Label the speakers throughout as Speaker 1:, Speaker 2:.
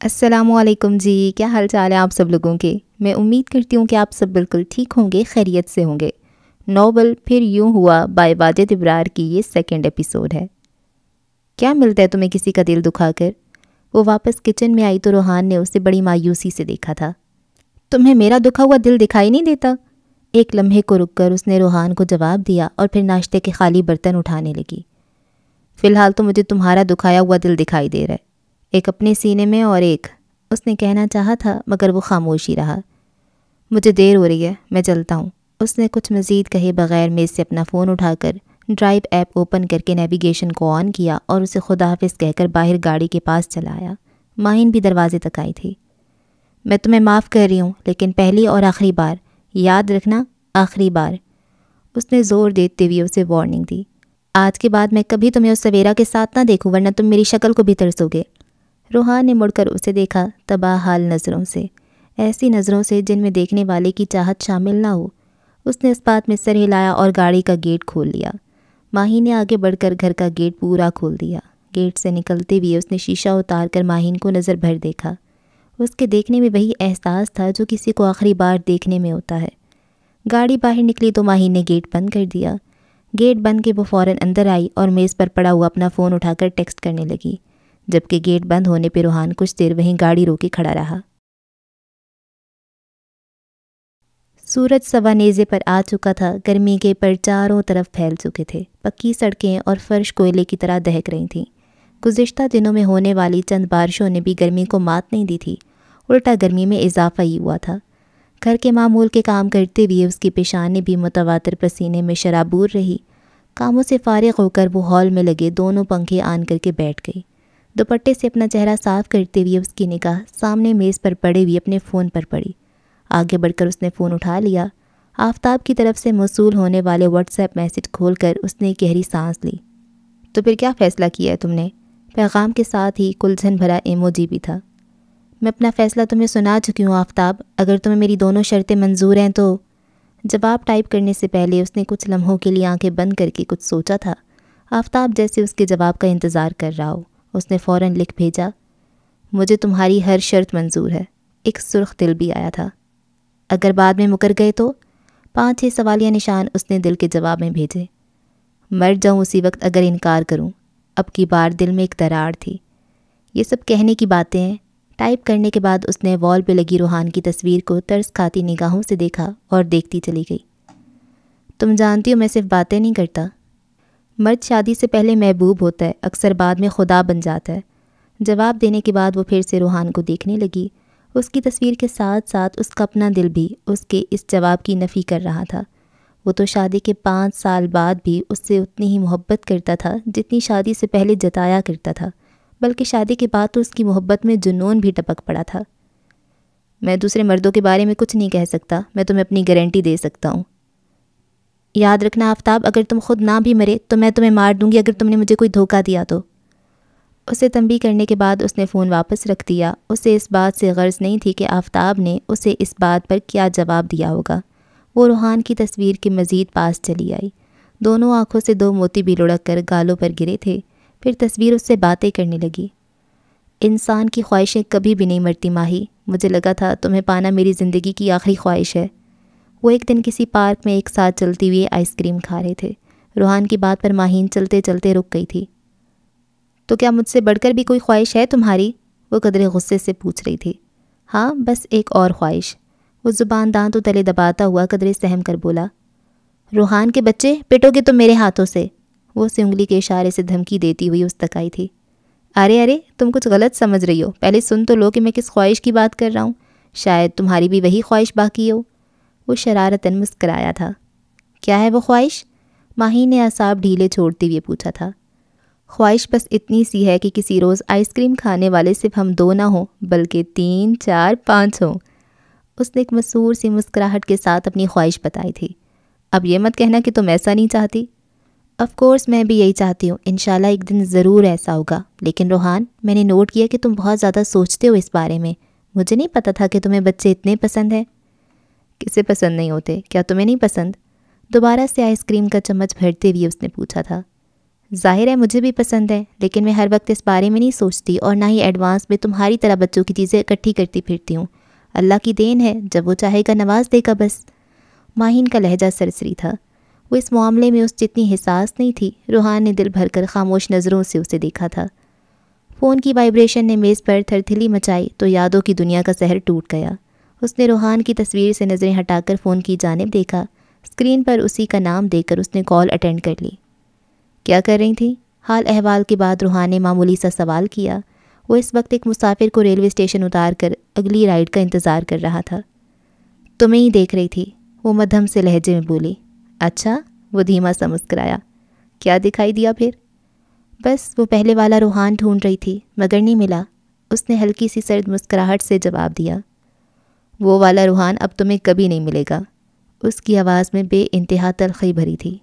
Speaker 1: السلام علیکم جی، کیا حال چال ہے آپ سب لوگوں کے؟ میں امید کرتی ہوں کہ آپ سب بالکل ٹھیک ہوں گے، خیریت سے ہوں گے۔ ناول پھر یوں ہوا بائی واجد ابرار کی یہ سیکنڈ ایپیسوڈ ہے۔ کیا ملتا ہے تمہیں کسی کا دل دکھا کر؟ وہ واپس کچن میں آئی تو روحان نے اسے بڑی مایوسی سے دیکھا تھا۔ تمہیں میرا دکھا ہوا دل دکھائی نہیں دیتا؟ ایک لمحے کو رک کر اس نے روحان کو جواب دیا اور پھر ناشتے کے خالی برتن اٹھانے لگی۔ فی الحال تو مجھے تمہارا دکھایا ہوا دل دکھائی دے رہا ہے، ایک اپنے سینے میں اور ایک، اس نے کہنا چاہا تھا مگر وہ خاموش ہی رہا۔ مجھے دیر ہو رہی ہے، میں چلتا ہوں۔ اس نے کچھ مزید کہے بغیر میز سے اپنا فون اٹھا کر ڈرائیو ایپ اوپن کر کے نیویگیشن کو آن کیا اور اسے خدا حافظ کہہ کر باہر گاڑی کے پاس چلا آیا۔ ماہین بھی دروازے تک آئی تھی۔ میں تمہیں معاف کر رہی ہوں، لیکن پہلی اور آخری بار، یاد رکھنا، آخری بار۔ اس نے زور دیتے ہوئے اسے وارننگ دی۔ آج کے بعد میں کبھی تمہیں اس سویرا کے ساتھ نہ دیکھوں ورنہ تم میری شکل کو بھی ترسو گے۔ روحان نے مڑ کر اسے دیکھا، تباہ حال نظروں سے، ایسی نظروں سے جن میں دیکھنے والے کی چاہت شامل نہ ہو۔ اس نے اس بات میں سر ہلایا اور گاڑی کا گیٹ کھول لیا۔ ماہین نے آگے بڑھ کر گھر کا گیٹ پورا کھول دیا۔ گیٹ سے نکلتے ہوئے اس نے شیشہ اتار کر ماہین کو نظر بھر دیکھا۔ اس کے دیکھنے میں وہی احساس تھا جو کسی کو آخری بار دیکھنے میں ہوتا ہے۔ گاڑی باہر نکلی تو ماہین نے گیٹ بند کر دیا۔ گیٹ بند کے وہ فوراً اندر آئی اور میز پر پڑا ہوا اپنا فون اٹھا کر ٹیکسٹ کرنے لگی، جبکہ گیٹ بند ہونے پہ روحان کچھ دیر وہیں گاڑی روکے کھڑا رہا۔ سورج سوا نیزے پر آ چکا تھا، گرمی کے پر چاروں طرف پھیل چکے تھے، پکی سڑکیں اور فرش کوئلے کی طرح دہک رہی تھیں۔ گزشتہ دنوں میں ہونے والی چند بارشوں نے بھی گرمی کو مات نہیں دی تھی، الٹا گرمی میں اضافہ ہی ہوا تھا۔ گھر کے معمول کے کام کرتے ہوئے اس کی پیشانی بھی متواتر پسینے میں شرابور رہی۔ کاموں سے فارغ ہو کر وہ ہال میں لگے دونوں پنکھے آن کر کے بیٹھ گئی۔ دوپٹے سے اپنا چہرہ صاف کرتے ہوئے اس کی نگاہ سامنے میز پر پڑے ہوئے اپنے فون پر پڑی۔ آگے بڑھ کر اس نے فون اٹھا لیا۔ آفتاب کی طرف سے موصول ہونے والے واٹس ایپ میسج کھول کر اس نے گہری سانس لی۔ تو پھر کیا فیصلہ کیا ہے تم نے؟ پیغام کے ساتھ ہی کلجھن بھرا ایموجی بھی تھا۔ میں اپنا فیصلہ تمہیں سنا چکی ہوں آفتاب، اگر تمہیں میری دونوں شرطیں منظور ہیں تو۔ جواب ٹائپ کرنے سے پہلے اس نے کچھ لمحوں کے لیے آنکھیں بند کر کے کچھ سوچا تھا۔ آفتاب جیسے اس کے جواب کا انتظار کر رہا ہو، اس نے فوراً لکھ بھیجا، مجھے تمہاری ہر شرط منظور ہے۔ ایک سرخ دل بھی آیا تھا۔ اگر بعد میں مکر گئے تو؟ 5-6 سوالیہ نشان اس نے دل کے جواب میں بھیجے۔ مر جاؤں اسی وقت اگر انکار کروں۔ اب کی بار دل میں ایک دراڑ تھی۔ یہ سب کہنے کی باتیں ہیں۔ ٹائپ کرنے کے بعد اس نے وال پہ لگی روحان کی تصویر کو ترس کھاتی نگاہوں سے دیکھا اور دیکھتی چلی گئی۔ تم جانتی ہو میں صرف باتیں نہیں کرتا۔ مرد شادی سے پہلے محبوب ہوتا ہے، اکثر بعد میں خدا بن جاتا ہے۔ جواب دینے کے بعد وہ پھر سے روحان کو دیکھنے لگی۔ اس کی تصویر کے ساتھ ساتھ اس کا اپنا دل بھی اس کے اس جواب کی نفی کر رہا تھا۔ وہ تو شادی کے 5 سال بعد بھی اس سے اتنی ہی محبت کرتا تھا جتنی شادی سے پہلے جتایا کرتا تھا، بلکہ شادی کے بعد تو اس کی محبت میں جنون بھی ٹپک پڑا تھا۔ میں دوسرے مردوں کے بارے میں کچھ نہیں کہہ سکتا، میں تمہیں اپنی گارنٹی دے سکتا ہوں۔ یاد رکھنا آفتاب، اگر تم خود نہ بھی مرے تو میں تمہیں مار دوں گی اگر تم نے مجھے کوئی دھوکہ دیا تو۔ اسے تنبیہ کرنے کے بعد اس نے فون واپس رکھ دیا۔ اسے اس بات سے غرض نہیں تھی کہ آفتاب نے اسے اس بات پر کیا جواب دیا ہوگا۔ وہ روحان کی تصویر کے مزید پاس چلی آئی۔ دونوں آنکھوں سے 2 موتی بھی لڑک کر گالوں پر گرے تھے۔ پھر تصویر اس سے باتیں کرنے لگی۔ انسان کی خواہشیں کبھی بھی نہیں مرتی ماہی، مجھے لگا تھا تمہیں پانا میری زندگی کی آخری خواہش ہے۔ وہ ایک دن کسی پارک میں ایک ساتھ چلتی ہوئی آئس کریم کھا رہے تھے۔ روحان کی بات پر ماہین چلتے چلتے رک گئی تھی۔ تو کیا مجھ سے بڑھ کر بھی کوئی خواہش ہے تمہاری؟ وہ قدرے غصے سے پوچھ رہی تھی۔ ہاں، بس ایک اور خواہش۔ وہ زبان دانتوں تلے دباتا ہوا قدرے سہم کر بولا۔ روحان کے بچے، پٹو گے تم میرے ہاتھوں سے۔ وہ اسے انگلی کے اشارے سے دھمکی دیتی ہوئی اس تک آئی تھی۔ ارے تم کچھ غلط سمجھ رہی ہو، پہلے سن تو لو کہ میں کس خواہش کی بات کر رہا ہوں، شاید تمہاری بھی وہی خواہش باقی ہو۔ وہ شرارتاً مسکرایا تھا۔ کیا ہے وہ خواہش؟ ماہین نے اعصاب ڈھیلے چھوڑتے ہوئے پوچھا تھا۔ خواہش بس اتنی سی ہے کہ کسی روز آئس کریم کھانے والے صرف ہم 2 نہ ہوں بلکہ 3، 4، 5 ہوں۔ اس نے ایک مسرور سی مسکراہٹ کے ساتھ اپنی خواہش بتائی تھی۔ اب یہ مت کہنا کہ تم ایسا نہیں چاہتی۔ آف کورس میں بھی یہی چاہتی ہوں، انشاءاللہ ایک دن ضرور ایسا ہوگا، لیکن روحان، میں نے نوٹ کیا کہ تم بہت زیادہ سوچتے ہو اس بارے میں۔ مجھے نہیں پتہ تھا کہ تمہیں بچے اتنے پسند ہیں۔ کسے پسند نہیں ہوتے؟ کیا تمہیں نہیں پسند؟ دوبارہ سے آئس کریم کا چمچ بھرتے ہوئے اس نے پوچھا تھا۔ ظاہر ہے مجھے بھی پسند ہے، لیکن میں ہر وقت اس بارے میں نہیں سوچتی اور نہ ہی ایڈوانس میں تمہاری طرح بچوں کی چیزیں اکٹھی کرتی پھرتی ہوں۔ اللہ کی دین ہے، جب وہ چاہے گا نواز دے گا بس۔ ماہین کا لہجہ سرسری تھا، وہ اس معاملے میں اس جتنی حساس نہیں تھی۔ روحان نے دل بھر کر خاموش نظروں سے اسے دیکھا تھا۔ فون کی وائبریشن نے میز پر تھرتھلی مچائی تو یادوں کی دنیا کا سحر ٹوٹ گیا۔ اس نے روحان کی تصویر سے نظریں ہٹا کر فون کی جانب دیکھا۔ اسکرین پر اسی کا نام دیکھ کر اس نے کال اٹینڈ کر لی۔ کیا کر رہی تھی؟ حال احوال کے بعد روحان نے معمولی سا سوال کیا۔ وہ اس وقت ایک مسافر کو ریلوے اسٹیشن اتار کر اگلی رائڈ کا انتظار کر رہا تھا۔ تمہیں ہی دیکھ رہی تھی، وہ مدھم سے لہجے میں بولی۔ اچھا، وہ دھیما سا مسکرایا۔ کیا دکھائی دیا پھر؟ بس وہ پہلے والا روحان ڈھونڈ رہی تھی مگر نہیں ملا، اس نے ہلکی سی سرد مسکراہٹ سے جواب دیا۔ وہ والا روحان اب تمہیں کبھی نہیں ملے گا۔ اس کی آواز میں بے انتہا تلخی بھری تھی۔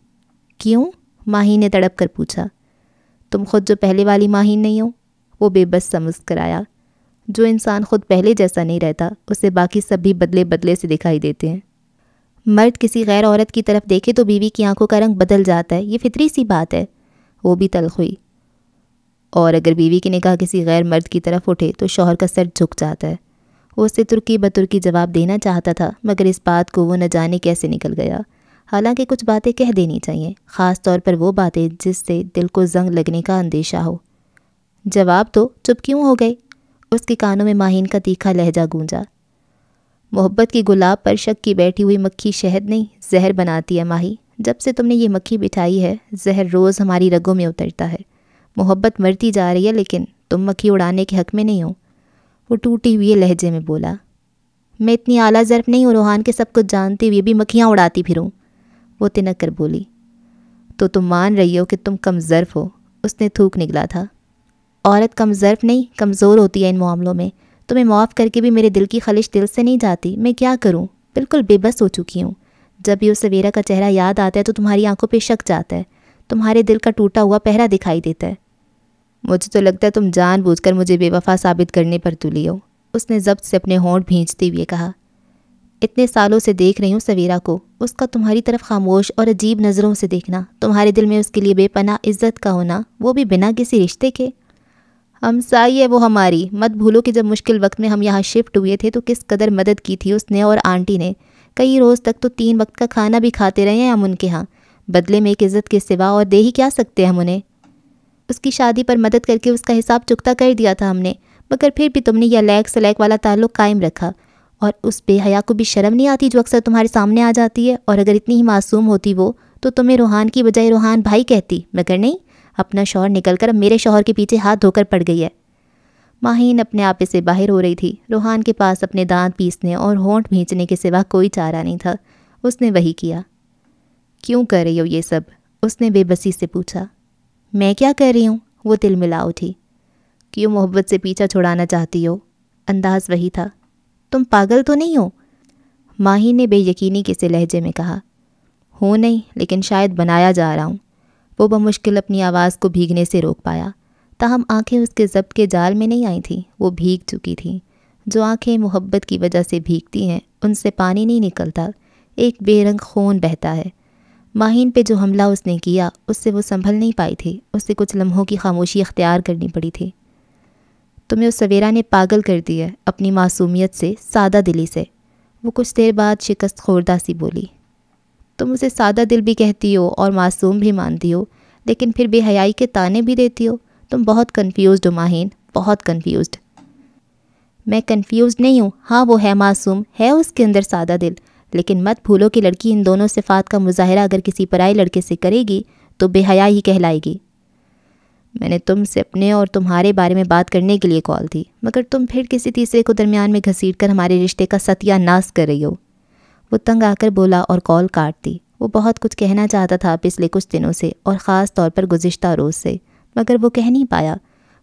Speaker 1: کیوں؟ ماہین نے تڑپ کر پوچھا۔ تم خود جو پہلے والی ماہین نہیں ہو، وہ بے بس سا مسکرایا۔ جو انسان خود پہلے جیسا نہیں رہتا اسے باقی سب بھی بدلے بدلے سے دکھائی دیتے ہیں۔ مرد کسی غیر عورت کی طرف دیکھے تو بیوی کی آنکھوں کا رنگ بدل جاتا ہے، یہ فطری سی بات ہے۔ وہ بھی تلخ ہوئی۔ اور اگر بیوی کی نگاہ کسی غیر مرد کی طرف اٹھے تو شوہر کا سر جھک جاتا ہے۔ وہ اسے ترکی بترکی جواب دینا چاہتا تھا مگر اس بات کو وہ نہ جانے کیسے نکل گیا۔ حالانکہ کچھ باتیں کہہ دینی چاہیے، خاص طور پر وہ باتیں جس سے دل کو زنگ لگنے کا اندیشہ ہو۔ جواب تو چپ کیوں ہو گئے؟ اس کے کانوں میں ماہین کا تیکھا لہجہ گونجا۔ محبت کی گلاب پر شک کی بیٹھی ہوئی مکھی شہد نہیں زہر بناتی ہے ماہی۔ جب سے تم نے یہ مکھی بٹھائی ہے زہر روز ہماری رگوں میں اترتا ہے۔ محبت مرتی جا رہی ہے لیکن تم مکھی اڑانے کے حق میں نہیں ہو۔ وہ ٹوٹی ہوئی لہجے میں بولا۔ میں اتنی اعلیٰ ظرف نہیں ہوں روحان کے سب کچھ جانتے ہوئے بھی مکھیاں اڑاتی پھروں، وہ تنک کر بولی۔ تو تم مان رہی ہو کہ تم کم ظرف ہو؟ اس نے تھوک نگلا تھا۔ عورت کم ظرف نہیں کمزور ہوتی ہے ان معاملوں میں۔ تمہیں معاف کر کے بھی میرے دل کی خلش دل سے نہیں جاتی، میں کیا کروں؟ بالکل بے بس ہو چکی ہوں۔ جب بھی اس سویرا کا چہرہ یاد آتا ہے تو تمہاری آنکھوں پہ شک جاتا ہے، تمہارے دل کا ٹوٹا ہوا پہرا دکھائی دیتا ہے۔ مجھے تو لگتا ہے تم جان بوجھ کر مجھے بے وفا ثابت کرنے پر تلی ہو، اس نے ضبط سے اپنے ہونٹ بھینچتے ہوئے کہا۔ اتنے سالوں سے دیکھ رہی ہوں سویرا کو، اس کا تمہاری طرف خاموش اور عجیب نظروں سے دیکھنا، تمہارے دل میں اس کے لیے بے پناہ عزت کا ہونا، وہ بھی بنا کسی رشتے کے۔ ہمسائی ہے وہ ہماری، مت بھولو کہ جب مشکل وقت میں ہم یہاں شفٹ ہوئے تھے تو کس قدر مدد کی تھی اس نے اور آنٹی نے۔ کئی روز تک تو 3 وقت کا کھانا بھی کھاتے رہے ہیں ہم ان کے ہاں، بدلے میں ایک عزت کے سوا اور دے ہی کیا سکتے ہم انہیں۔ اس کی شادی پر مدد کر کے اس کا حساب چکتا کر دیا تھا ہم نے، مگر پھر بھی تم نے یہ لیک سلیک والا تعلق قائم رکھا۔ اور اس بے حیا کو بھی شرم نہیں آتی جو اکثر تمہارے سامنے آ جاتی ہے؟ اور اگر اتنی ہی معصوم ہوتی وہ تو تمہیں روحان کی بجائے روحان بھائی کہتی، مگر نہیں، اپنا شوہر نکل کر اب میرے شوہر کے پیچھے ہاتھ دھو کر پڑ گئی ہے۔ ماہین اپنے آپے سے باہر ہو رہی تھی۔ روحان کے پاس اپنے دانت پیسنے اور ہونٹ بھینچنے کے سوا کوئی چارہ نہیں تھا۔ اس نے وہی کیا۔ کیوں کر رہی ہو یہ سب؟ اس نے بے بسی سے پوچھا۔ میں کیا کر رہی ہوں؟ وہ تل ملا اٹھی۔ کیوں محبت سے پیچھا چھڑانا چاہتی ہو؟ انداز وہی تھا۔ تم پاگل تو نہیں ہو؟ ماہین نے بے یقینی کے سے لہجے میں کہا۔ ہوں نہیں، لیکن شاید بنایا جا رہا ہوں۔ وہ بمشکل اپنی آواز کو بھیگنے سے روک پایا، تاہم آنکھیں اس کے ضبط کے جال میں نہیں آئی تھیں، وہ بھیگ چکی تھیں۔ جو آنکھیں محبت کی وجہ سے بھیگتی ہیں ان سے پانی نہیں نکلتا، ایک بے رنگ خون بہتا ہے۔ ماہین پہ جو حملہ اس نے کیا اس سے وہ سنبھل نہیں پائی تھی، اس سے کچھ لمحوں کی خاموشی اختیار کرنی پڑی تھی۔ تمہیں اس سویرا نے پاگل کر دی ہے اپنی معصومیت سے، سادہ دلی سے، وہ کچھ دیر بعد شکست خوردہ سی بولی۔ تم اسے سادہ دل بھی کہتی ہو اور معصوم بھی مانتی ہو، لیکن پھر بے حیائی کے طعنے بھی دیتی ہو۔ تم بہت کنفیوزڈ ہو ماہین، بہت کنفیوزڈ۔ میں کنفیوزڈ نہیں ہوں، ہاں وہ ہے معصوم، ہے اس کے اندر سادہ دل، لیکن مت بھولو کہ لڑکی ان دونوں صفات کا مظاہرہ اگر کسی پرائے لڑکے سے کرے گی تو بے حیا ہی کہلائے گی۔ میں نے تم سے اپنے اور تمہارے بارے میں بات کرنے کے لیے کال دی، مگر تم پھر کسی تیسرے کو درمیان میں گھسیٹ کر ہمارے رشتے کا ستیہ ناس کر رہی ہو۔ وہ تنگ آ کر بولا اور کال کاٹ دی۔ وہ بہت کچھ کہنا چاہتا تھا پچھلے کچھ دنوں سے اور خاص طور پر گزشتہ روز سے، مگر وہ کہہ نہیں پایا۔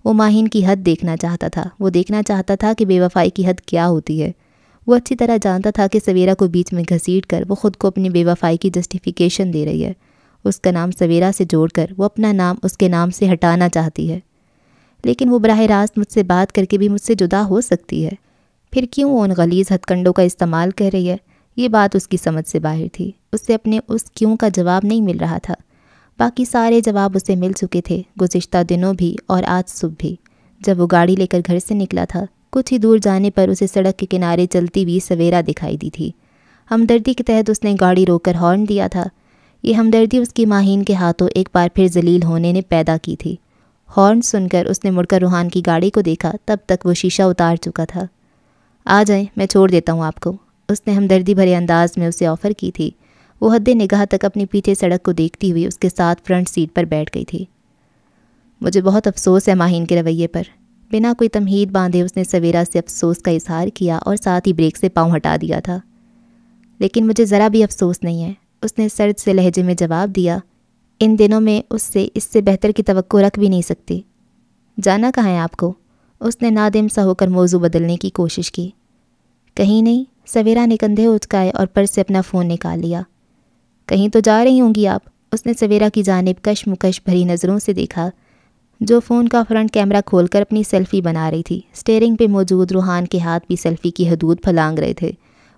Speaker 1: وہ ماہین کی حد دیکھنا چاہتا تھا، وہ دیکھنا چاہتا تھا کہ بے وفائی کی حد کیا ہوتی ہے۔ وہ اچھی طرح جانتا تھا کہ سویرا کو بیچ میں گھسیٹ کر وہ خود کو اپنی بے وفائی کی جسٹیفیکیشن دے رہی ہے۔ اس کا نام سویرا سے جوڑ کر وہ اپنا نام اس کے نام سے ہٹانا چاہتی ہے، لیکن وہ براہ راست مجھ سے بات کر کے بھی مجھ سے جدا ہو سکتی ہے، پھر کیوں وہ ان غلیظ ہتھ کنڈوں کا استعمال کر رہی ہے؟ یہ بات اس کی سمجھ سے باہر تھی، اس سے اپنے اس کیوں کا جواب نہیں مل رہا تھا۔ باقی سارے جواب اسے مل چکے تھے، گزشتہ دنوں بھی اور آج صبح بھی۔ جب وہ گاڑی لے کر گھر سے نکلا تھا، کچھ ہی دور جانے پر اسے سڑک کے کنارے چلتی ہوئی سویرا دکھائی دی تھی۔ ہمدردی کے تحت اس نے گاڑی روک کر ہارن دیا تھا۔ یہ ہمدردی اس کی ماہین کے ہاتھوں ایک بار پھر ذلیل ہونے نے پیدا کی تھی۔ ہارن سن کر اس نے مڑ کر روحان کی گاڑی کو دیکھا، تب تک وہ شیشہ اتار چکا تھا۔ آ جائیں، میں چھوڑ دیتا ہوں آپ کو، اس نے ہمدردی بھرے انداز میں اسے آفر کی تھی۔ وہ حد نگاہ تک اپنی پیچھے سڑک کو دیکھتی ہوئی اس کے ساتھ فرنٹ سیٹ پر بیٹھ گئی تھی۔ مجھے بہت افسوس ہے ماہین کے رویے پر، بنا کوئی تمہید باندھے اس نے سویرا سے افسوس کا اظہار کیا اور ساتھ ہی بریک سے پاؤں ہٹا دیا تھا۔ لیکن مجھے ذرا بھی افسوس نہیں ہے، اس نے سرد سے لہجے میں جواب دیا۔ ان دنوں میں اس سے بہتر کی توقع رکھ بھی نہیں سکتی۔ جانا کہاں ہے آپ کو؟ اس نے نادم سا ہو کر موضوع بدلنے کی کوشش کی۔ کہیں نہیں، سویرا نے کندھے اچکائے اور پرس سے اپنا فون نکال لیا۔ کہیں تو جا رہی ہوں گی آپ؟ اس نے سویرا کی جانب کشمکش بھری نظروں سے دیکھا، جو فون کا فرنٹ کیمرہ کھول کر اپنی سیلفی بنا رہی تھی۔ اسٹیئرنگ پہ موجود روحان کے ہاتھ بھی سیلفی کی حدود پھلانگ رہے تھے۔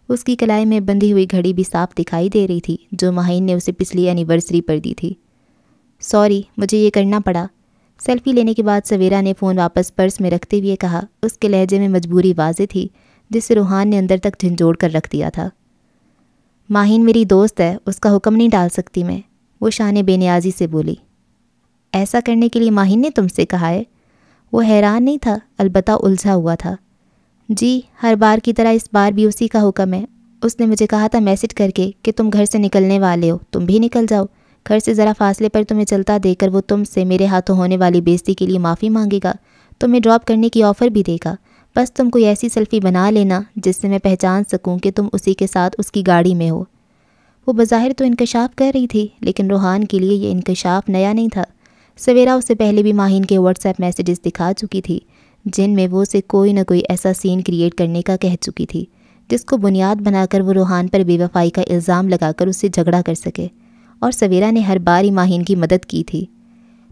Speaker 1: اس کی کلائی میں بندھی ہوئی گھڑی بھی صاف دکھائی دے رہی تھی، جو ماہین نے اسے پچھلی اینیورسری پر دی تھی۔ سوری، مجھے یہ کرنا پڑا۔ سیلفی لینے کے بعد سویرا نے فون واپس پرس میں رکھتے ہوئے کہا۔ اس کے لہجے میں مجبوری واضح تھی، جسے روحان نے اندر تک جھنجھوڑ کر رکھ دیا تھا۔ ماہین میری دوست ہے، اس کا حکم نہیں ڈال سکتی میں، وہ شان بے نیازی سے بولی۔ ایسا کرنے کے لیے ماہین نے تم سے کہا ہے؟ وہ حیران نہیں تھا، البتہ الجھا ہوا تھا۔ جی، ہر بار کی طرح اس بار بھی اسی کا حکم ہے۔ اس نے مجھے کہا تھا میسج کر کے کہ تم گھر سے نکلنے والے ہو، تم بھی نکل جاؤ۔ گھر سے ذرا فاصلے پر تمہیں چلتا دیکھ کر وہ تم سے میرے ہاتھوں ہونے والی بےزتی کے لیے معافی مانگے گا، تمہیں ڈراپ کرنے کی آفر بھی دے گا۔ بس تم کوئی ایسی سیلفی بنا لینا جس سے میں پہچان سکوں کہ تم اسی کے ساتھ اس کی گاڑی میں ہو۔ وہ بظاہر تو انکشاف کر رہی تھی، لیکن روحان کے لیے یہ انکشاف نیا نہیں تھا۔ سویرا اسے پہلے بھی ماہین کے واٹس ایپ میسیجز دکھا چکی تھی، جن میں وہ اسے کوئی نہ کوئی ایسا سین کریٹ کرنے کا کہہ چکی تھی، جس کو بنیاد بنا کر وہ روحان پر بے وفائی کا الزام لگا کر اس سے جھگڑا کر سکے۔ اور سویرا نے ہر بار ہی ماہین کی مدد کی تھی۔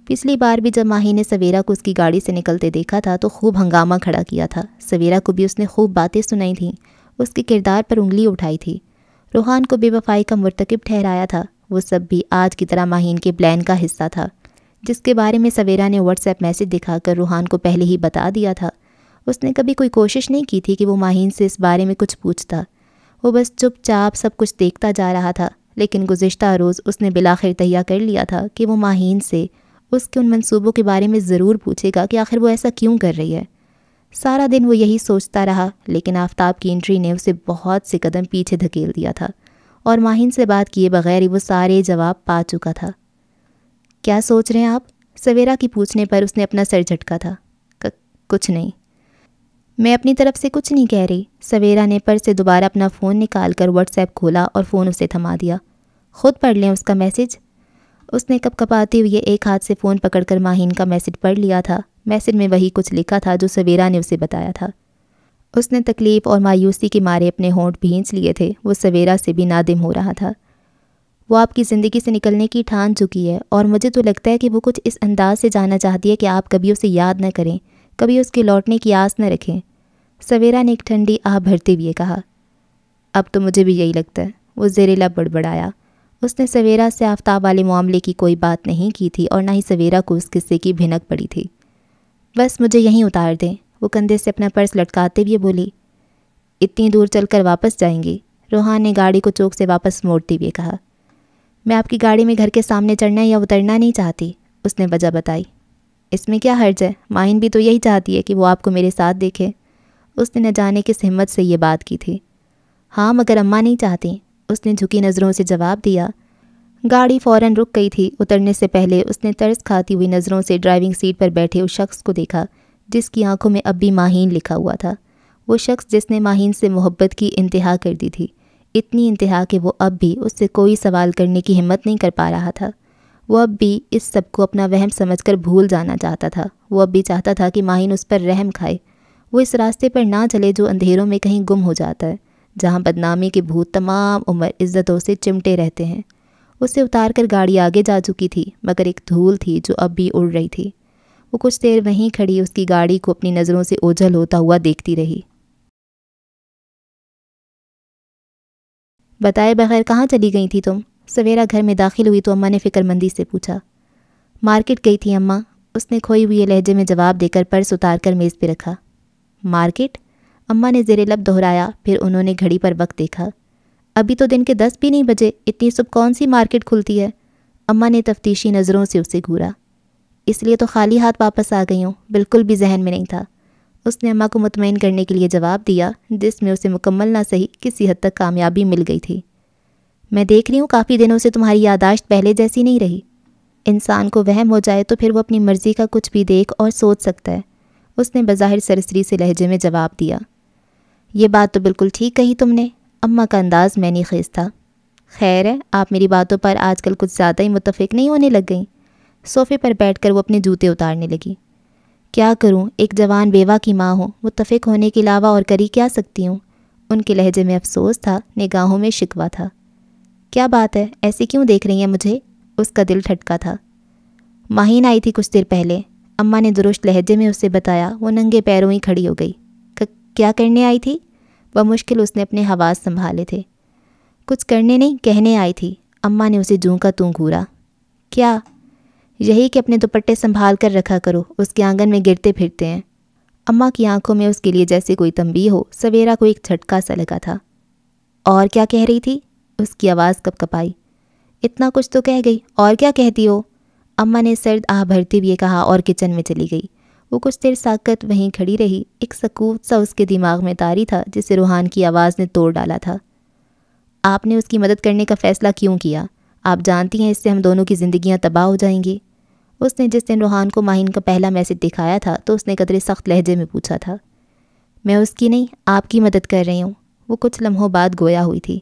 Speaker 1: پچھلی بار بھی جب ماہین نے سویرا کو اس کی گاڑی سے نکلتے دیکھا تھا تو خوب ہنگامہ کھڑا کیا تھا۔ سویرا کو بھی اس نے خوب باتیں سنائی تھیں، اس کے کردار پر انگلی اٹھائی تھی، روحان کو بے وفائی کا مرتکب ٹھہرایا تھا۔ وہ سب بھی آج کی طرح ماہین کے پلان کا حصہ تھا، جس کے بارے میں سویرا نے واٹس ایپ میسیج دکھا کر روحان کو پہلے ہی بتا دیا تھا۔ اس نے کبھی کوئی کوشش نہیں کی تھی کہ وہ ماہین سے اس بارے میں کچھ پوچھتا، وہ بس چپ چاپ سب کچھ دیکھتا جا رہا تھا۔ لیکن گزشتہ روز اس نے بالآخر تہیہ کر لیا تھا کہ وہ ماہین سے اس کے ان منصوبوں کے بارے میں ضرور پوچھے گا کہ آخر وہ ایسا کیوں کر رہی ہے۔ سارا دن وہ یہی سوچتا رہا، لیکن آفتاب کی انٹری نے اسے بہت سے قدم پیچھے دھکیل دیا تھا، اور ماہین سے بات کیے بغیر ہی وہ سارے جواب پا چکا تھا۔ کیا سوچ رہے ہیں آپ؟ سویرا کی پوچھنے پر اس نے اپنا سر جھٹکا تھا۔ کچھ نہیں، میں اپنی طرف سے کچھ نہیں کہہ رہی۔ سویرا نے پر سے دوبارہ اپنا فون نکال کر واٹس ایپ کھولا اور فون اسے تھما دیا۔ خود پڑھ لیں اس کا میسج۔ اس نے کپ کپاتے ہوئے ایک ہاتھ سے فون پکڑ کر ماہین کا میسج پڑھ لیا تھا۔ میسج میں وہی کچھ لکھا تھا جو سویرا نے اسے بتایا تھا۔ اس نے تکلیف اور مایوسی کے مارے اپنے ہونٹ بھینچ لیے تھے۔ وہ سویرا سے بھی نادم ہو رہا تھا۔ وہ آپ کی زندگی سے نکلنے کی ٹھان چکی ہے، اور مجھے تو لگتا ہے کہ وہ کچھ اس انداز سے جانا چاہتی ہے کہ آپ کبھی اسے یاد نہ کریں، کبھی اس کے لوٹنے کی آس نہ رکھیں۔ سویرا نے ایک ٹھنڈی آہ بھرتے ہوئے کہا۔ اب تو مجھے بھی یہی لگتا ہے، وہ زیر لب بڑبڑایا۔ اس نے سویرا سے آفتاب والے معاملے کی کوئی بات نہیں کی تھی، اور نہ ہی سویرا کو اس قصے کی بھنک پڑی تھی۔ بس مجھے یہیں اتار دیں، وہ کندھے سے اپنا پرس لٹکاتے ہوئے بولی۔ اتنی دور چل کر واپس جائیں گی؟ روحان نے گاڑی کو چوک سے واپس موڑتے ہوئے کہا۔ میں آپ کی گاڑی میں گھر کے سامنے چڑھنا یا اترنا نہیں چاہتی، اس نے وجہ بتائی۔ اس میں کیا حرج ہے؟ ماہین بھی تو یہی چاہتی ہے کہ وہ آپ کو میرے ساتھ دیکھے۔ اس نے نہ جانے کس ہمت سے یہ بات کی تھی۔ ہاں، مگر اماں نہیں چاہتی، اس نے جھکی نظروں سے جواب دیا۔ گاڑی فوراً رک گئی تھی۔ اترنے سے پہلے اس نے ترس کھاتی ہوئی نظروں سے ڈرائیونگ سیٹ پر بیٹھے اس شخص کو دیکھا، جس کی آنکھوں میں اب بھی ماہین لکھا ہوا تھا۔ وہ شخص جس نے ماہین سے محبت کی انتہا کر دی تھی، اتنی انتہا کہ وہ اب بھی اس سے کوئی سوال کرنے کی ہمت نہیں کر پا رہا تھا۔ وہ اب بھی اس سب کو اپنا وہم سمجھ کر بھول جانا چاہتا تھا۔ وہ اب بھی چاہتا تھا کہ ماہین اس پر رحم کھائے، وہ اس راستے پر نہ چلے جو اندھیروں میں کہیں گم ہو جاتا ہے، جہاں بدنامی کے بھوت تمام عمر عزتوں سے چمٹے رہتے ہیں۔ اسے اتار کر گاڑی آگے جا چکی تھی، مگر ایک دھول تھی جو اب بھی اڑ رہی تھی۔ وہ کچھ دیر وہیں کھڑی اس کی گاڑی کو اپنی نظروں سے اوجھل ہوتا ہوا دیکھتی رہی۔ بتائے بغیر کہاں چلی گئی تھی تم؟ سویرا گھر میں داخل ہوئی تو اماں نے فکر مندی سے پوچھا۔ مارکیٹ گئی تھی اماں، اس نے کھوئی ہوئی لہجے میں جواب دے کر پرس اتار کر میز پہ رکھا۔ مارکیٹ؟ اماں نے زیر لب دہرایا، پھر انہوں نے گھڑی پر وقت دیکھا۔ ابھی تو دن کے 10 بھی نہیں بجے، اتنی صبح کون سی مارکیٹ کھلتی ہے؟ اماں نے تفتیشی نظروں سے اسے گھورا۔ اس لیے تو خالی ہاتھ واپس آ گئی ہوں، بالکل بھی ذہن میں نہیں تھا۔ اس نے اماں کو مطمئن کرنے کے لیے جواب دیا، جس میں اسے مکمل نہ صحیح کسی حد تک کامیابی مل گئی تھی۔ میں دیکھ رہی ہوں کافی دنوں سے تمہاری یادداشت پہلے جیسی نہیں رہی۔ انسان کو وہم ہو جائے تو پھر وہ اپنی مرضی کا کچھ بھی دیکھ اور سوچ سکتا ہے، اس نے بظاہر سرسری سے لہجے میں جواب دیا۔ یہ بات تو بالکل ٹھیک کہی تم نے، اماں کا انداز معنی خیز تھا۔ خیر ہے، آپ میری باتوں پر آج کل کچھ زیادہ ہی متفق نہیں ہونے لگ گئیں۔ صوفے پر بیٹھ کر وہ اپنے جوتے اتارنے لگی۔ کیا کروں، ایک جوان بیوہ کی ماں ہوں، متفق ہونے کے علاوہ اور کر ہی کیا سکتی ہوں؟ ان کے لہجے میں افسوس تھا، نگاہوں میں شکوہ تھا۔ کیا بات ہے، ایسے کیوں دیکھ رہی ہیں مجھے؟ اس کا دل ٹھٹکا تھا۔ ماہین آئی تھی کچھ دیر پہلے، اماں نے درست لہجے میں اسے بتایا۔ وہ ننگے پیروں ہی کھڑی ہو گئی۔ کیا کرنے آئی تھی؟ بمشکل اس نے اپنے حواس سنبھالے تھے۔ کچھ کرنے نہیں، کہنے آئی تھی، اماں نے اسے جوں کا توں گھورا۔ کیا؟ یہی کہ اپنے دوپٹے سنبھال کر رکھا کرو، اس کے آنگن میں گرتے پھرتے ہیں۔ اماں کی آنکھوں میں اس کے لیے جیسے کوئی تنبیہ ہو، سویرا کو ایک جھٹکا سا لگا تھا۔ اور کیا کہہ رہی تھی؟ اس کی آواز کپ کپائی۔ اتنا کچھ تو کہہ گئی، اور کیا کہتی ہو؟ اماں نے سرد آہ بھرتے ہوئے کہا اور کچن میں چلی گئی۔ وہ کچھ دیر ساکت وہیں کھڑی رہی، ایک سکوت سا اس کے دماغ میں طاری تھا جسے روحان کی آواز نے توڑ ڈالا تھا۔ آپ نے اس کی مدد کرنے کا فیصلہ کیوں کیا؟ آپ جانتی ہیں اس سے ہم دونوں کی زندگیاں تباہ ہو جائیں گی۔ اس نے جس دن روحان کو ماہین کا پہلا میسج دکھایا تھا تو اس نے قدرے سخت لہجے میں پوچھا تھا۔ میں اس کی نہیں، آپ کی مدد کر رہی ہوں۔ وہ کچھ لمحوں بعد گویا ہوئی تھی۔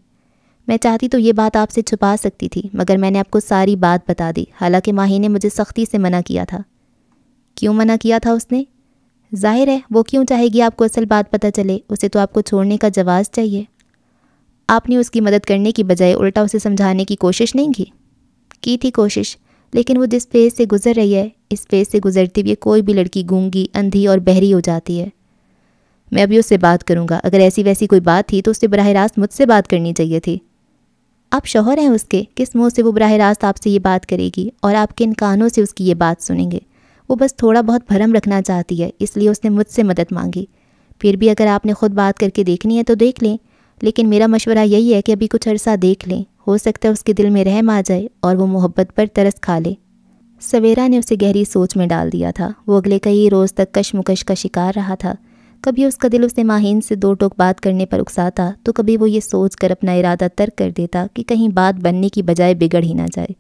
Speaker 1: میں چاہتی تو یہ بات آپ سے چھپا سکتی تھی، مگر میں نے آپ کو ساری بات بتا دی، حالانکہ ماہین نے مجھے سختی سے منع کیا تھا۔ کیوں منع کیا تھا اس نے؟ ظاہر ہے وہ کیوں چاہے گی آپ کو اصل بات پتہ چلے، اسے تو آپ کو چھوڑنے کا جواز چاہیے۔ آپ نے اس کی مدد کرنے کی بجائے الٹا اسے سمجھانے کی کوشش نہیں کی تھی کوشش، لیکن وہ جس فیز سے گزر رہی ہے، اس فیز سے گزرتی ہوئے کوئی بھی لڑکی گونگی، اندھی اور بہری ہو جاتی ہے۔ میں ابھی اس سے بات کروں گا، اگر ایسی ویسی کوئی بات تھی تو اس سے براہ راست مجھ سے بات کرنی چاہیے تھی۔ آپ شوہر ہیں اس کے، کس منہ سے وہ براہ راست آپ سے یہ بات کرے گی، اور آپ کن کانوں سے اس کی یہ بات سنیں گے؟ وہ بس تھوڑا بہت بھرم رکھنا چاہتی ہے، اس لیے اس نے مجھ سے مدد مانگی۔ پھر بھی اگر آپ نے خود بات کر کے دیکھنی ہے تو دیکھ لیں، لیکن میرا مشورہ یہی ہے کہ ابھی کچھ عرصہ دیکھ لیں، ہو سکتا ہے اس کے دل میں رحم آ جائے اور وہ محبت پر ترس کھا لے۔ سویرا نے اسے گہری سوچ میں ڈال دیا تھا۔ وہ اگلے کئی روز تک کشمکش کا شکار رہا تھا۔ کبھی اس کا دل اسے ماہین سے دو ٹوک بات کرنے پر اکساتا تو کبھی وہ یہ سوچ کر اپنا ارادہ ترک کر دیتا کہ کہیں بات بننے کی بجائے بگڑ ہی نہ جائے۔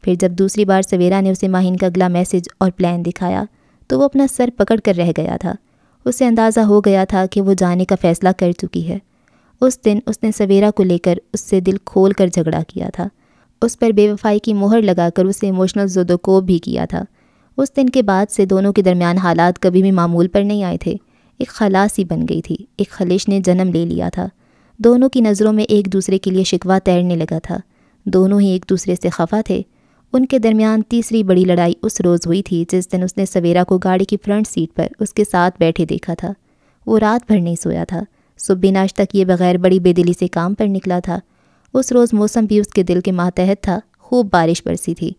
Speaker 1: پھر جب دوسری بار سویرا نے اسے ماہین کا اگلا میسج اور پلان دکھایا تو وہ اپنا سر پکڑ کر رہ گیا تھا۔ اسے اندازہ ہو گیا تھا کہ وہ جانے کا فیصلہ کر چکی ہے۔ اس دن اس نے سویرا کو لے کر اس سے دل کھول کر جھگڑا کیا تھا، اس پر بے وفائی کی مہر لگا کر اسے ایموشنل زد و کوب بھی کیا تھا۔ اس دن کے بعد سے دونوں کے درمیان حالات کبھی بھی معمول پر نہیں آئے تھے۔ ایک خلا سی بن گئی تھی، ایک خلش نے جنم لے لیا تھا۔ دونوں کی نظروں میں ایک دوسرے کے لیے شکوہ تیرنے لگا تھا، دونوں ہی ایک دوسرے سے خفا تھے۔ ان کے درمیان تیسری بڑی لڑائی اس روز ہوئی تھی جس دن اس نے سویرا کو گاڑی کی فرنٹ سیٹ پر اس کے ساتھ بیٹھے دیکھا تھا۔ وہ رات بھر نہیں سویا تھا، صبح ناشتہ کیے بغیر بڑی بے دلی سے کام پر نکلا تھا۔ اس روز موسم بھی اس کے دل کے ماتحت تھا، خوب بارش برسی تھی۔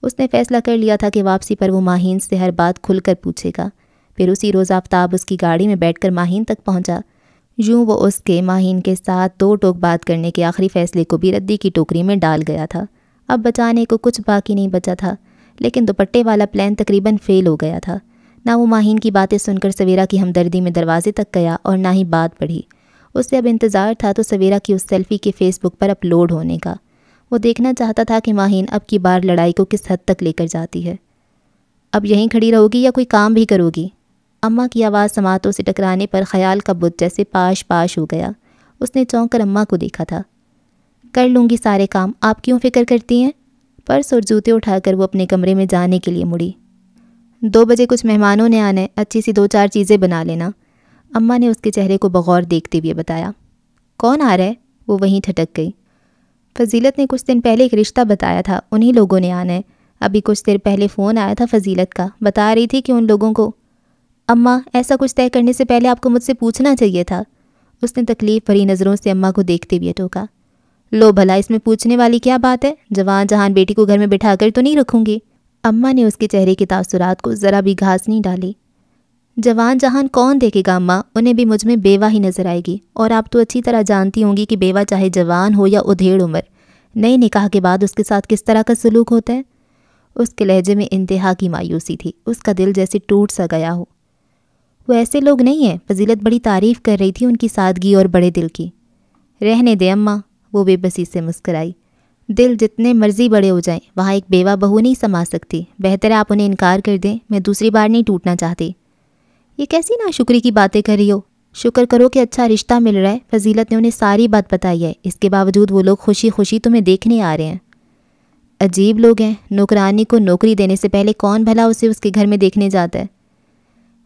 Speaker 1: اس نے فیصلہ کر لیا تھا کہ واپسی پر وہ ماہین سے ہر بات کھل کر پوچھے گا۔ پھر اسی روز آفتاب اس کی گاڑی میں بیٹھ کر ماہین تک پہنچا۔ یوں وہ اس کے ماہین کے ساتھ دو ٹوک بات کرنے کے آخری فیصلے کو بھی ردی کی ٹوکری میں ڈال گیا تھا۔ اب بچانے کو کچھ باقی نہیں بچا تھا، لیکن دوپٹے والا پلان تقریباً فیل ہو گیا تھا۔ نہ وہ ماہین کی باتیں سن کر سویرا کی ہمدردی میں دروازے تک گیا اور نہ ہی بات پڑھی۔ اسے اب انتظار تھا تو سویرا کی اس سیلفی کے فیس بک پر اپلوڈ ہونے کا۔ وہ دیکھنا چاہتا تھا کہ ماہین اب کی بار لڑائی کو کس حد تک لے کر جاتی ہے۔ اب یہیں کھڑی رہو گی یا کوئی کام بھی کرو گی؟ اماں کی آواز سماعتوں سے ٹکرانے پر خیال کا بت جیسے پاش پاش ہو گیا۔ اس نے چونک کر اماں کو دیکھا تھا۔ کر لوں گی سارے کام، آپ کیوں فکر کرتی ہیں؟ پرس اور جوتے اٹھا کر وہ اپنے کمرے میں جانے کے لیے مڑی۔ 2 بجے کچھ مہمانوں نے آنا ہے، اچھی سی 2-4 چیزیں بنا لینا، اماں نے اس کے چہرے کو بغور دیکھتے ہوئے بتایا۔ کون آ رہا ہے؟ وہ وہیں ٹھٹک گئی۔ فضیلت نے کچھ دن پہلے ایک رشتہ بتایا تھا، انہی لوگوں نے آنا ہے۔ ابھی کچھ دیر پہلے فون آیا تھا فضیلت کا، بتا رہی تھی کہ ان لوگوں کو۔ اماں، ایسا کچھ طے کرنے سے پہلے آپ کو مجھ سے پوچھنا چاہیے تھا، اس نے تکلیف بھری نظروں سے اماں کو دیکھتے ہوئے ٹوکا۔ لو بھلا اس میں پوچھنے والی کیا بات ہے، جوان جہان بیٹی کو گھر میں بٹھا کر تو نہیں رکھوں گی۔ اماں نے اس کے چہرے کے تاثرات کو ذرا بھی گھاس نہیں ڈالی۔ جوان جہان کون دیکھے گا اماں، انہیں بھی مجھ میں بیوہ ہی نظر آئے گی، اور آپ تو اچھی طرح جانتی ہوں گی کہ بیوہ چاہے جوان ہو یا ادھیڑ عمر، نئے نکاح کے بعد اس کے ساتھ کس طرح کا سلوک ہوتا ہے۔ اس کے لہجے میں انتہا کی مایوسی تھی، اس کا دل جیسے ٹوٹ سا گیا ہو۔ وہ ایسے لوگ نہیں ہیں، فضیلت بڑی تعریف کر رہی تھی ان کی سادگی اور بڑے دل کی۔ رہنے دے اماں، وہ بے بسی سے مسکرائی۔ دل جتنے مرضی بڑے ہو جائیں، وہاں ایک بیوہ بہو نہیں سما سکتی، بہتر ہے آپ انہیں انکار کر دیں، میں دوسری بار نہیں ٹوٹنا چاہتی۔ یہ کیسی ناشکری کی باتیں کر رہی ہو، شکر کرو کہ اچھا رشتہ مل رہا ہے، فضیلت نے انہیں ساری بات بتائی ہے، اس کے باوجود وہ لوگ خوشی خوشی تمہیں دیکھنے آ رہے ہیں۔ عجیب لوگ ہیں، نوکرانی کو نوکری دینے سے پہلے کون بھلا اسے اس کے گھر میں دیکھنے جاتا ہے۔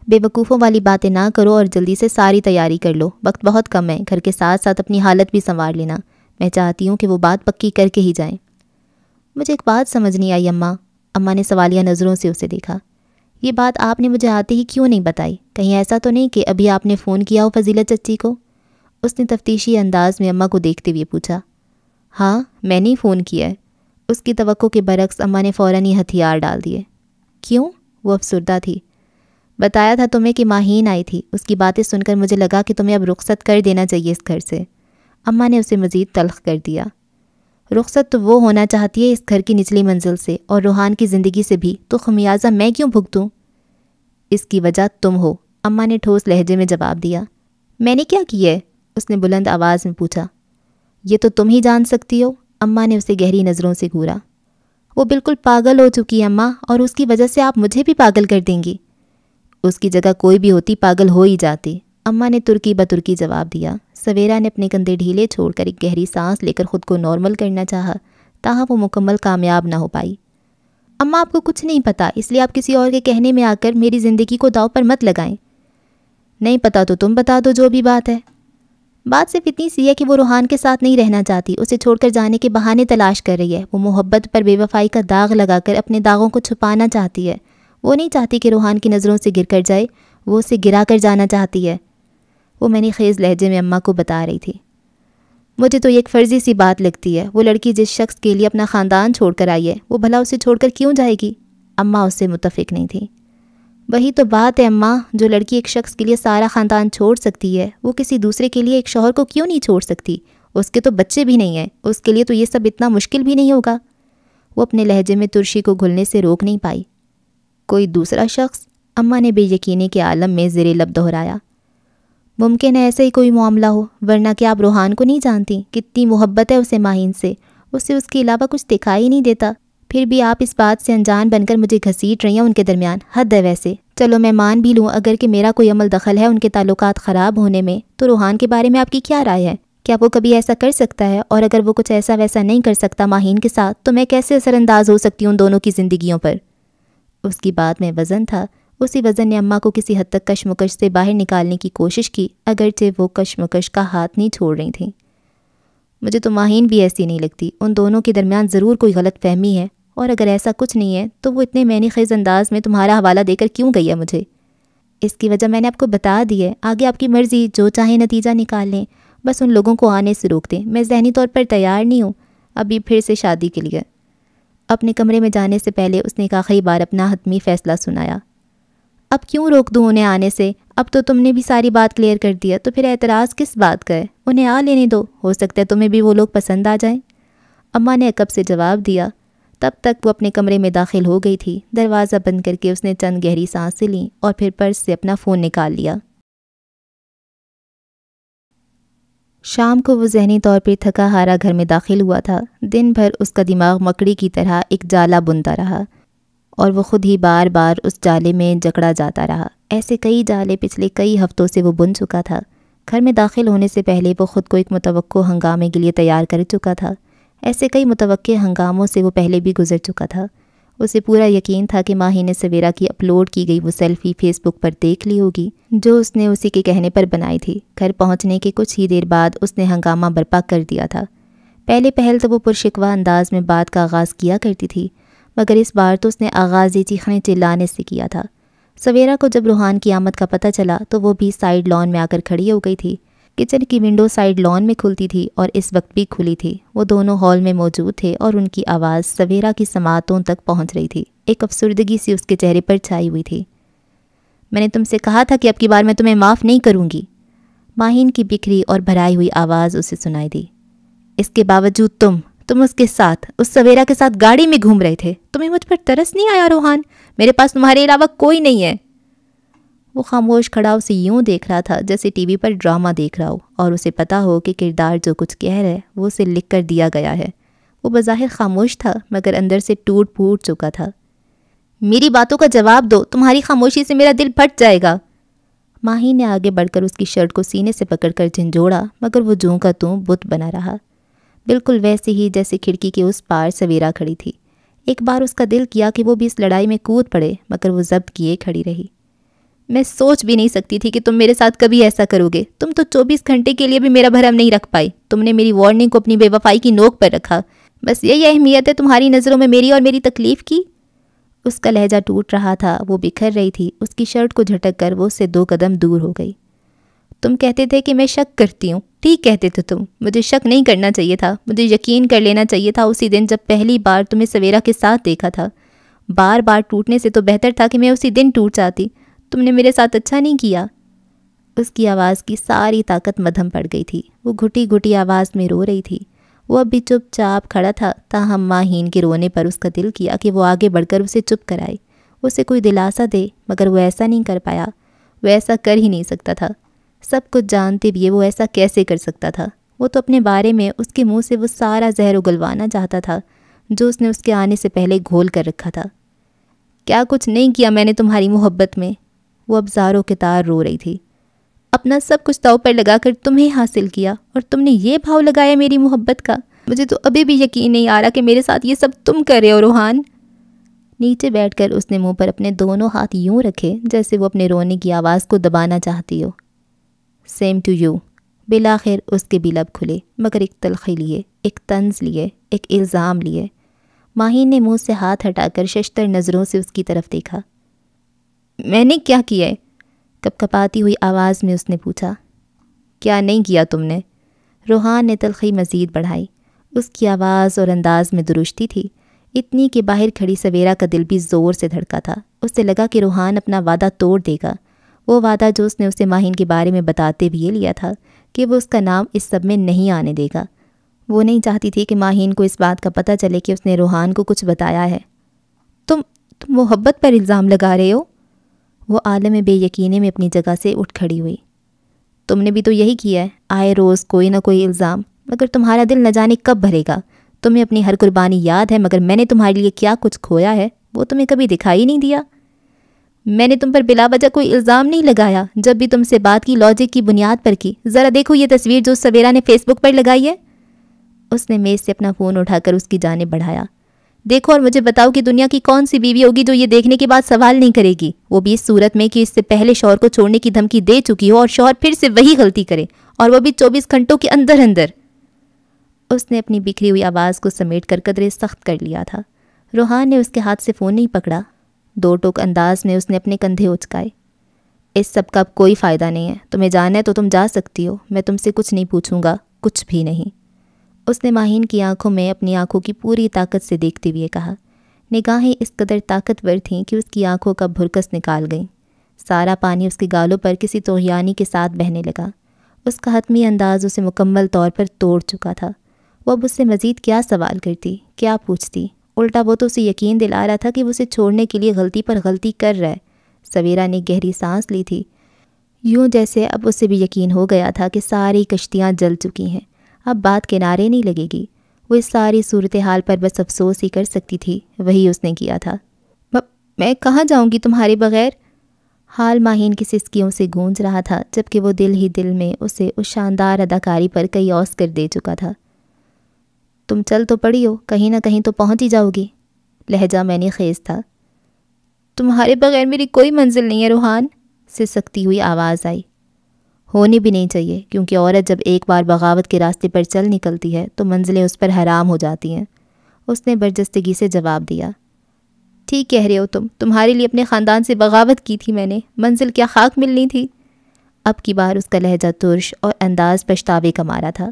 Speaker 1: بے وقوفوں والی باتیں نہ کرو اور جلدی سے ساری تیاری کر لو، وقت بہت کم ہے، گھر کے ساتھ ساتھ اپنی حالت بھی سنوار لینا، میں چاہتی ہوں کہ وہ بات پکی کر کے ہی جائیں۔ مجھے ایک بات سمجھ نہیں آئی اماں نے سوالیہ نظروں سے اسے دیکھا۔ یہ بات آپ نے مجھے آتے ہی کیوں نہیں بتائی؟ کہیں ایسا تو نہیں کہ ابھی آپ نے فون کیا ہو فضیلت چچی کو؟ اس نے تفتیشی انداز میں اماں کو دیکھتے ہوئے پوچھا۔ ہاں میں نے فون کیا ہے۔ اس کی توقع کے برعکس اماں نے فوراً ہی ہتھیار ڈال دیے۔ کیوں؟ وہ افسردہ تھی۔ بتایا تھا تمہیں کہ ماہین آئی تھی، اس کی باتیں سن کر مجھے لگا کہ تمہیں اب رخصت کر دینا چاہیے اس گھر سے۔ اماں نے اسے مزید تلخ کر دیا۔ رخصت تو وہ ہونا چاہتی ہے اس گھر کی نچلی منزل سے اور روحان کی زندگی سے بھی، تو خمیازہ میں کیوں بھگتوں؟ اس کی وجہ تم ہو، اماں نے ٹھوس لہجے میں جواب دیا۔ میں نے کیا کیا ہے؟ اس نے بلند آواز میں پوچھا۔ یہ تو تم ہی جان سکتی ہو، اماں نے اسے گہری نظروں سے گھورا۔ وہ بالکل پاگل ہو چکی ہے اماں، اور اس کی وجہ سے آپ مجھے بھی پاگل کر دیں گی۔ اس کی جگہ کوئی بھی ہوتی پاگل ہو ہی جاتی، اماں نے ترکی بترکی جواب دیا۔ سویرا نے اپنے کندھے ڈھیلے چھوڑ کر ایک گہری سانس لے کر خود کو نارمل کرنا چاہا، تاہم وہ مکمل کامیاب نہ ہو پائی۔ اماں آپ کو کچھ نہیں پتہ، اس لیے آپ کسی اور کے کہنے میں آ کر میری زندگی کو داؤ پر مت لگائیں۔ نہیں پتہ تو تم بتا دو جو بھی بات ہے۔ بات صرف اتنی سی ہے کہ وہ روحان کے ساتھ نہیں رہنا چاہتی، اسے چھوڑ کر جانے کے بہانے تلاش کر رہی ہے۔ وہ محبت پر بے وفائی کا داغ لگا کر اپنے داغوں کو چھپانا چاہتی ہے۔ وہ نہیں چاہتی کہ روحان کی نظروں سے گر کر جائے، وہ اسے گرا کر جانا چاہتی ہے۔ وہ میں نے خیز لہجے میں اماں کو بتا رہی تھی۔ مجھے تو یہ ایک فرضی سی بات لگتی ہے، وہ لڑکی جس شخص کے لیے اپنا خاندان چھوڑ کر آئی ہے، وہ بھلا اسے چھوڑ کر کیوں جائے گی؟ اماں اس سے متفق نہیں تھی۔ وہی تو بات ہے اماں، جو لڑکی ایک شخص کے لیے سارا خاندان چھوڑ سکتی ہے، وہ کسی دوسرے کے لیے ایک شوہر کو کیوں نہیں چھوڑ سکتی؟ اس کے تو بچے بھی نہیں ہیں، اس کے لیے تو یہ سب اتنا مشکل بھی نہیں ہوگا۔ وہ اپنے لہجے میں ترشی کو گھلنے سے روک نہیں پائی۔ کوئی دوسرا شخص؟ اماں نے بے یقینی کے عالم میں زیر لب دہرایا۔ ممکن ہے ایسا ہی کوئی معاملہ ہو، ورنہ کہ آپ روحان کو نہیں جانتی، کتنی محبت ہے اسے ماہین سے، اسے اس کے علاوہ کچھ دکھائی نہیں دیتا، پھر بھی آپ اس بات سے انجان بن کر مجھے گھسیٹ رہی ہیں ان کے درمیان، حد ہے ویسے۔ چلو میں مان بھی لوں اگر کہ میرا کوئی عمل دخل ہے ان کے تعلقات خراب ہونے میں، تو روحان کے بارے میں آپ کی کیا رائے ہے؟ کیا وہ کبھی ایسا کر سکتا ہے؟ اور اگر وہ کچھ ایسا ویسا نہیں کر سکتا ماہین کے ساتھ، تو میں کیسے اثر انداز ہو سکتی ہوں ان دونوں کی زندگیوں پر؟ اس کی بات میں وزن تھا، اسی وزن نے اماں کو کسی حد تک کشمکش سے باہر نکالنے کی کوشش کی، اگرچہ وہ کشمکش کا ہاتھ نہیں چھوڑ رہی تھیں۔ مجھے تو ماہین بھی ایسی نہیں لگتی، ان دونوں کے درمیان ضرور کوئی غلط فہمی ہے، اور اگر ایسا کچھ نہیں ہے تو وہ اتنے معنی خیز انداز میں تمہارا حوالہ دے کر کیوں گئی ہے مجھے؟ اس کی وجہ میں نے آپ کو بتا دی ہے، آگے آپ کی مرضی، جو چاہے نتیجہ نکال لیں، بس ان لوگوں کو آنے سے روک دیں، میں ذہنی طور پر تیار نہیں ہوں ابھی پھر سے شادی کے لیے۔ اپنے کمرے میں جانے سے پہلے اس نے ایک آخری بار اپنا حتمی فیصلہ سنایا۔ اب کیوں روک دوں انہیں آنے سے؟ اب تو تم نے بھی ساری بات کلیئر کر دیا، تو پھر اعتراض کس بات کا ہے؟ انہیں آ لینے دو، ہو سکتا ہے تمہیں بھی وہ لوگ پسند آ جائیں۔ اماں نے عقب سے جواب دیا۔ تب تک وہ اپنے کمرے میں داخل ہو گئی تھی۔ دروازہ بند کر کے اس نے چند گہری سانسیں لیں اور پھر پرس سے اپنا فون نکال لیا۔ شام کو وہ ذہنی طور پر تھکا ہارا گھر میں داخل ہوا تھا۔ دن بھر اس کا دماغ مکڑی کی طرح ایک جالا بنتا رہا اور وہ خود ہی بار بار اس جالے میں جکڑا جاتا رہا۔ ایسے کئی جالے پچھلے کئی ہفتوں سے وہ بن چکا تھا۔ گھر میں داخل ہونے سے پہلے وہ خود کو ایک متوقع ہنگامے کے لیے تیار کر چکا تھا۔ ایسے کئی متوقع ہنگاموں سے وہ پہلے بھی گزر چکا تھا۔ اسے پورا یقین تھا کہ ماہی نے سویرا کی اپلوڈ کی گئی وہ سیلفی فیس بک پر دیکھ لی ہوگی، جو اس نے اسی کے کہنے پر بنائی تھی۔ گھر پہنچنے کے کچھ ہی دیر بعد اس نے ہنگامہ برپا کر دیا تھا۔ پہلے پہل تو وہ پرشکوہ انداز میں بات کا آغاز کیا کرتی تھی، مگر اس بار تو اس نے آغاز ہی چیخنے چلانے سے کیا تھا۔ سویرا کو جب روحان کی آمد کا پتہ چلا تو وہ بھی سائیڈ لان میں آ کر کھڑی ہو گئی تھی۔ کچن کی ونڈو سائڈ لان میں کھلتی تھی اور اس وقت بھی کھلی تھی۔ وہ دونوں ہال میں موجود تھے اور ان کی آواز سویرا کی سماعتوں تک پہنچ رہی تھی۔ ایک افسردگی سی اس کے چہرے پر چھائی ہوئی تھی۔ میں نے تم سے کہا تھا کہ اب کی بار میں تمہیں معاف نہیں کروں گی، ماہین کی بکھری اور بھرائی ہوئی آواز اسے سنائی دی۔ اس کے باوجود تم اس کے ساتھ، اس سویرا کے ساتھ گاڑی میں گھوم رہے تھے۔ تمہیں مجھ پر ترس نہیں آیا روحان؟ میرے پاس تمہارے علاوہ کوئی نہیں ہے۔ وہ خاموش کھڑا اسے یوں دیکھ رہا تھا جیسے ٹی وی پر ڈرامہ دیکھ رہا ہو اور اسے پتا ہو کہ کردار جو کچھ کہہ رہا ہے وہ اسے لکھ کر دیا گیا ہے۔ وہ بظاہر خاموش تھا مگر اندر سے ٹوٹ پھوٹ چکا تھا۔ میری باتوں کا جواب دو، تمہاری خاموشی سے میرا دل پھٹ جائے گا۔ ماہین نے آگے بڑھ کر اس کی شرٹ کو سینے سے پکڑ کر جھنجھوڑا مگر وہ جوں کا توں بت بنا رہا، بالکل ویسے ہی جیسے کھڑکی کے اس پار سویرا کھڑی تھی۔ ایک بار اس کا دل کیا کہ وہ بھی اس لڑائی میں کود پڑے مگر وہ ضبط کیے کھڑی رہی۔ میں سوچ بھی نہیں سکتی تھی کہ تم میرے ساتھ کبھی ایسا کرو گے۔ تم تو 24 گھنٹے کے لیے بھی میرا بھرم نہیں رکھ پائی۔ تم نے میری وارننگ کو اپنی بے وفائی کی نوک پر رکھا۔ بس یہی اہمیت ہے تمہاری نظروں میں میری اور میری تکلیف کی؟ اس کا لہجہ ٹوٹ رہا تھا، وہ بکھر رہی تھی۔ اس کی شرٹ کو جھٹک کر وہ اس سے 2 قدم دور ہو گئی۔ تم کہتے تھے کہ میں شک کرتی ہوں، ٹھیک کہتے تھے تم۔ مجھے شک نہیں کرنا چاہیے تھا، مجھے یقین کر لینا چاہیے تھا اسی دن جب پہلی بار تمہیں سویرا کے ساتھ دیکھا تھا۔ بار بار ٹوٹنے سے تو بہتر تھا کہ میں اسی دن ٹوٹ جاتی۔ تم نے میرے ساتھ اچھا نہیں کیا۔ اس کی آواز کی ساری طاقت مدھم پڑ گئی تھی۔ وہ گھٹی گھٹی آواز میں رو رہی تھی۔ وہ اب بھی چپ چاپ کھڑا تھا، تاہم ماہین کے رونے پر اس کا دل کیا کہ وہ آگے بڑھ کر اسے چپ کرائے، اسے کوئی دلاسا دے، مگر وہ ایسا نہیں کر پایا۔ وہ ایسا کر ہی نہیں سکتا تھا۔ سب کچھ جانتے بھی وہ ایسا کیسے کر سکتا تھا؟ وہ تو اپنے بارے میں اس کے منہ سے وہ سارا زہر اگلوانا چاہتا تھا جو اس نے اس کے آنے سے پہلے گھول کر رکھا تھا۔ کیا کچھ نہیں کیا میں نے تمہاری محبت میں؟ وہ اب زاروں کے تار رو رہی تھی۔ اپنا سب کچھ داؤ پر لگا کر تمہیں حاصل کیا اور تم نے یہ بھاؤ لگایا میری محبت کا؟ مجھے تو ابھی بھی یقین نہیں آ رہا کہ میرے ساتھ یہ سب تم کر رہے ہو روحان۔ نیچے بیٹھ کر اس نے منہ پر اپنے دونوں ہاتھ یوں رکھے جیسے وہ اپنے رونے کی آواز کو دبانا چاہتی ہو۔ Same to you. بالآخر اس کے بھی لب کھلے مگر ایک تلخی لیے، ایک طنز لیے، ایک الزام لیے۔ ماہین نے منہ سے ہاتھ ہٹا کر ششتر نظروں سے اس کی طرف دیکھا۔ میں نے کیا کیا ہے؟ کپ کپاتی ہوئی آواز میں اس نے پوچھا۔ کیا نہیں کیا تم نے؟ روحان نے تلخی مزید بڑھائی۔ اس کی آواز اور انداز میں درشتی تھی، اتنی کہ باہر کھڑی سویرا کا دل بھی زور سے دھڑکا تھا۔ اسے لگا کہ روحان اپنا وعدہ توڑ دے گا، وہ وعدہ جو اس نے اسے ماہین کے بارے میں بتاتے بھی یہ لیا تھا کہ وہ اس کا نام اس سب میں نہیں آنے دے گا۔ وہ نہیں چاہتی تھی کہ ماہین کو اس بات کا پتہ چلے کہ اس نے روحان کو کچھ بتایا ہے۔ تم محبت پر الزام لگا رہے ہو؟ وہ عالم بے یقینے میں اپنی جگہ سے اٹھ کھڑی ہوئی۔ تم نے بھی تو یہی کیا ہے، آئے روز کوئی نہ کوئی الزام، مگر تمہارا دل نہ جانے کب بھرے گا۔ تمہیں اپنی ہر قربانی یاد ہے مگر میں نے تمہارے لیے کیا کچھ کھویا ہے وہ تمہیں کبھی دکھائی نہیں دیا۔ میں نے تم پر بلا وجہ کوئی الزام نہیں لگایا، جب بھی تم سے بات کی لاجک کی بنیاد پر کی۔ ذرا دیکھو یہ تصویر جو سویرا نے فیس بک پر لگائی ہے۔ اس نے میز سے اپنا فون اٹھا کر اس کی جانب بڑھایا۔ دیکھو اور مجھے بتاؤ کہ دنیا کی کون سی بیوی ہوگی جو یہ دیکھنے کے بعد سوال نہیں کرے گی، وہ بھی اس صورت میں کہ اس سے پہلے شوہر کو چھوڑنے کی دھمکی دے چکی ہو اور شوہر پھر سے وہی غلطی کرے، اور وہ بھی 24 گھنٹوں کے اندر اندر۔ اس نے اپنی بکھری ہوئی آواز کو سمیٹ کر قدرے سخت کر لیا تھا۔ روحان نے اس کے ہاتھ سے فون نہیں پکڑا۔ 2 ٹوک انداز میں اس نے اپنے کندھے اچکائے۔ اس سب کا اب کوئی فائدہ نہیں ہے، تمہیں جانا ہے تو تم جا سکتی ہو، میں تم سے کچھ نہیں پوچھوں گا، کچھ بھی نہیں۔ اس نے ماہین کی آنکھوں میں اپنی آنکھوں کی پوری طاقت سے دیکھتے ہوئے کہا۔ نگاہیں اس قدر طاقتور تھیں کہ اس کی آنکھوں کا بھرکس نکال گئیں۔ سارا پانی اس کے گالوں پر کسی طغیانی کے ساتھ بہنے لگا۔ اس کا حتمی انداز اسے مکمل طور پر توڑ چکا تھا۔ وہ اب اس سے مزید کیا سوال کرتی، کیا پوچھتی؟ الٹا وہ تو اسے یقین دلا رہا تھا کہ وہ اسے چھوڑنے کے لیے غلطی پر غلطی کر رہا ہے۔ سویرا نے گہری سانس لی تھی، یوں جیسے اب اسے بھی یقین ہو گیا تھا کہ ساری کشتیاں جل چکی ہیں، اب بات کنارے نہیں لگے گی۔ وہ اس ساری صورتحال پر بس افسوس ہی کر سکتی تھی، وہی اس نے کیا تھا۔ میں کہاں جاؤں گی تمہارے بغیر؟ حال ماہین کی سسکیوں سے گونج رہا تھا، جبکہ وہ دل ہی دل میں اسے اس شاندار اداکاری پر کئی آسکر دے چکا تھا۔ تم چل تو پڑی ہو، کہیں نہ کہیں تو پہنچ ہی جاؤ گی، لہجہ میں نے خیز تھا۔ تمہارے بغیر میری کوئی منزل نہیں ہے روحان، سے سکتی ہوئی آواز آئی۔ ہونی بھی نہیں چاہیے، کیونکہ عورت جب ایک بار بغاوت کے راستے پر چل نکلتی ہے تو منزلیں اس پر حرام ہو جاتی ہیں، اس نے برجستگی سے جواب دیا۔ ٹھیک کہہ رہے ہو تمہارے لیے اپنے خاندان سے بغاوت کی تھی میں نے، منزل کیا خاک ملنی تھی؟ اب کی بار اس کا لہجہ ترش اور انداز پچھتاوے کا مارا تھا۔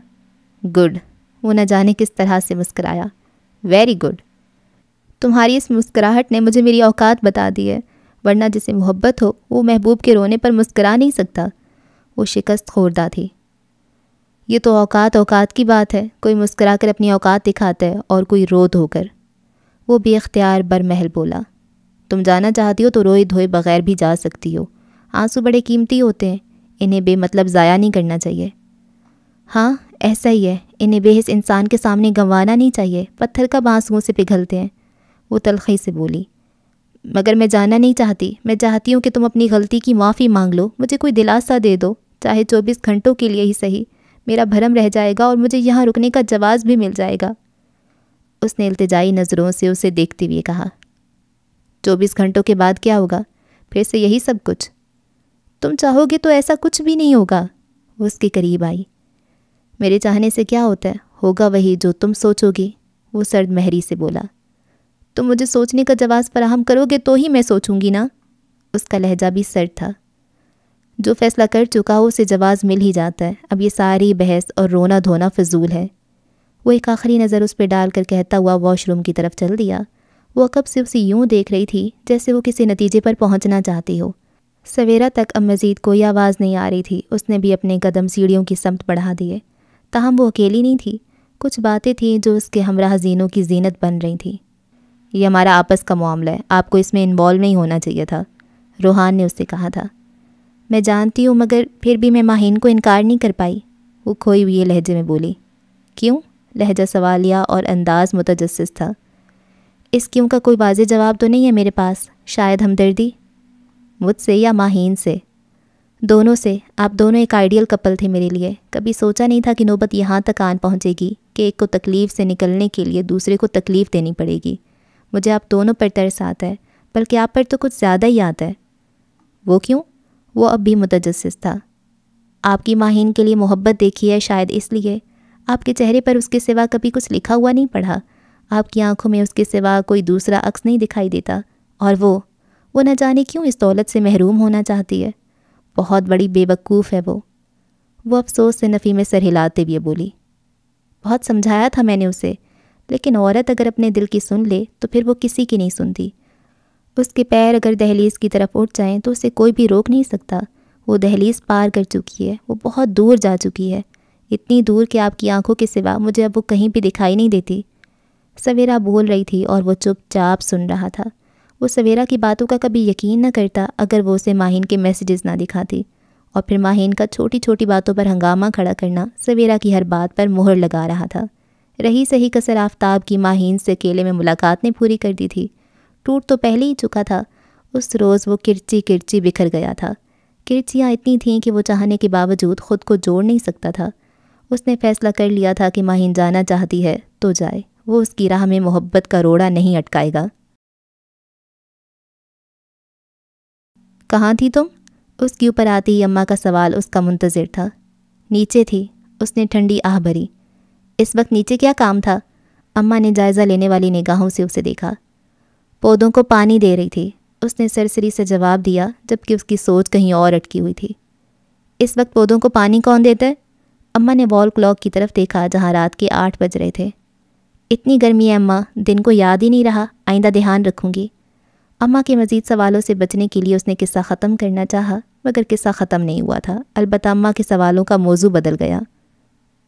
Speaker 1: گڈ، وہ نہ جانے کس طرح سے مسکرایا۔ ویری گڈ، تمہاری اس مسکراہٹ نے مجھے میری اوقات بتا دی ہے، ورنہ جسے محبت ہو وہ محبوب کے رونے پر مسکرا نہیں سکتا۔ وہ شکست خوردہ تھی۔ یہ تو اوقات کی بات ہے، کوئی مسکرا کر اپنی اوقات دکھاتا ہے اور کوئی رو دھو کر۔ وہ بے اختیار برمحل بولا۔ تم جانا چاہتی ہو تو روئے دھوئے بغیر بھی جا سکتی ہو، آنسو بڑے قیمتی ہوتے ہیں، انہیں بے مطلب ضائع نہیں کرنا چاہیے۔ ہاں ایسا ہی ہے، انہیں بے حس انسان کے سامنے گنوانا نہیں چاہیے، پتھر کب آنسوؤں سے پگھلتے ہیں۔ وہ تلخی سے بولی۔ مگر میں جانا نہیں چاہتی، میں چاہتی ہوں کہ تم اپنی غلطی کی معافی مانگ لو، مجھے کوئی دلاسا دے دو، چاہے 24 گھنٹوں کے لیے ہی صحیح، میرا بھرم رہ جائے گا اور مجھے یہاں رکنے کا جواز بھی مل جائے گا۔ اس نے التجائی نظروں سے اسے دیکھتے ہوئے کہا۔ 24 گھنٹوں کے بعد کیا ہوگا؟ پھر سے یہی سب کچھ؟ تم چاہو گے تو ایسا کچھ بھی نہیں ہوگا۔ وہ اس کے قریب آئی۔ میرے چاہنے سے کیا ہوتا ہے، ہوگا وہی جو تم سوچو گی، وہ سرد مہری سے بولا۔ تم مجھے سوچنے کا جواز فراہم کرو گے تو ہی میں سوچوں گی نا۔ اس کا لہجہ بھی سرد تھا۔ جو فیصلہ کر چکا ہو اسے جواز مل ہی جاتا ہے، اب یہ ساری بحث اور رونا دھونا فضول ہے۔ وہ ایک آخری نظر اس پہ ڈال کر کہتا ہوا واش روم کی طرف چل دیا۔ وہ کب سے اسے یوں دیکھ رہی تھی جیسے وہ کسی نتیجے پر پہنچنا چاہتی ہو۔ سویرا تک اب مزید کوئی آواز نہیں آ رہی تھی، اس نے بھی اپنے قدم سیڑھیوں کی سمت بڑھا دیے۔ تاہم وہ اکیلی نہیں تھی، کچھ باتیں تھیں جو اس کے ہمراہ زینوں کی زینت بن رہی تھیں۔ یہ ہمارا آپس کا معاملہ ہے، آپ کو اس میں انوالو نہیں ہونا چاہیے تھا، روحان نے اس سے کہا تھا۔ میں جانتی ہوں، مگر پھر بھی میں ماہین کو انکار نہیں کر پائی، وہ کھوئی ہوئی لہجے میں بولی۔ کیوں؟ لہجہ سوالیہ اور انداز متجسس تھا۔ اس کیوں کا کوئی واضح جواب تو نہیں ہے میرے پاس، شاید ہمدردی؟ مجھ سے یا ماہین سے؟ دونوں سے۔ آپ دونوں ایک آئیڈیل کپل تھے میرے لیے، کبھی سوچا نہیں تھا کہ نوبت یہاں تک آن پہنچے گی کہ ایک کو تکلیف سے نکلنے کے لیے دوسرے کو تکلیف دینی پڑے گی۔ مجھے آپ دونوں پر ترس آتا ہے، بلکہ آپ پر تو کچھ زیادہ ہی آتا ہے۔ وہ کیوں؟ وہ اب بھی متجسس تھا۔ آپ کی ماہین کے لیے محبت دیکھی ہے شاید اس لیے، آپ کے چہرے پر اس کے سوا کبھی کچھ لکھا ہوا نہیں پڑھا، آپ کی آنکھوں میں اس کے سوا کوئی دوسرا عکس نہیں دکھائی دیتا، اور وہ نہ جانے کیوں اس دولت سے محروم ہونا چاہتی ہے۔ بہت بڑی بے وقوف ہے وہ افسوس سے نفی میں سر ہلاتے ہوئے بولی۔ بہت سمجھایا تھا میں نے اسے، لیکن عورت اگر اپنے دل کی سن لے تو پھر وہ کسی کی نہیں سنتی۔ اس کے پیر اگر دہلیز کی طرف اٹھ جائیں تو اسے کوئی بھی روک نہیں سکتا۔ وہ دہلیز پار کر چکی ہے، وہ بہت دور جا چکی ہے، اتنی دور کہ آپ کی آنکھوں کے سوا مجھے اب وہ کہیں بھی دکھائی نہیں دیتی۔ سویرا بول رہی تھی اور وہ چپ چاپ سن رہا تھا۔ وہ سویرا کی باتوں کا کبھی یقین نہ کرتا اگر وہ اسے ماہین کے میسیجز نہ دکھاتی، اور پھر ماہین کا چھوٹی چھوٹی باتوں پر ہنگامہ کھڑا کرنا سویرا کی ہر بات پر مہر لگا رہا تھا۔ رہی صحیح کسر آفتاب کی ماہین سے اکیلے میں ملاقات نے پوری کر دی تھی۔ ٹوٹ تو پہلے ہی چکا تھا، اس روز وہ کرچی کرچی بکھر گیا تھا۔ کرچیاں اتنی تھیں کہ وہ چاہنے کے باوجود خود کو جوڑ نہیں سکتا تھا۔ اس نے فیصلہ کر لیا تھا کہ ماہین جانا چاہتی ہے تو جائے، وہ اس کی راہ میں محبت کا روڑا نہیں اٹکائے گا۔ کہاں تھی تم؟ اس کے اوپر آتی ہی اماں کا سوال اس کا منتظر تھا۔ نیچے تھی، اس نے ٹھنڈی آہ بھری۔ اس وقت نیچے کیا کام تھا؟ اماں نے جائزہ لینے والی نگاہوں سے اسے دیکھا۔ پودوں کو پانی دے رہی تھی، اس نے سرسری سے جواب دیا، جبکہ اس کی سوچ کہیں اور اٹکی ہوئی تھی۔ اس وقت پودوں کو پانی کون دیتا ہے؟ اماں نے وال کلاک کی طرف دیکھا جہاں رات کے 8 بج رہے تھے۔ اتنی گرمی ہے اماں، دن کو یاد ہی نہیں رہا، آئندہ دھیان رکھوں گی۔ اماں کے مزید سوالوں سے بچنے کے لیے اس نے قصہ ختم کرنا چاہا، مگر قصہ ختم نہیں ہوا تھا، البتہ اماں کے سوالوں کا موضوع بدل گیا۔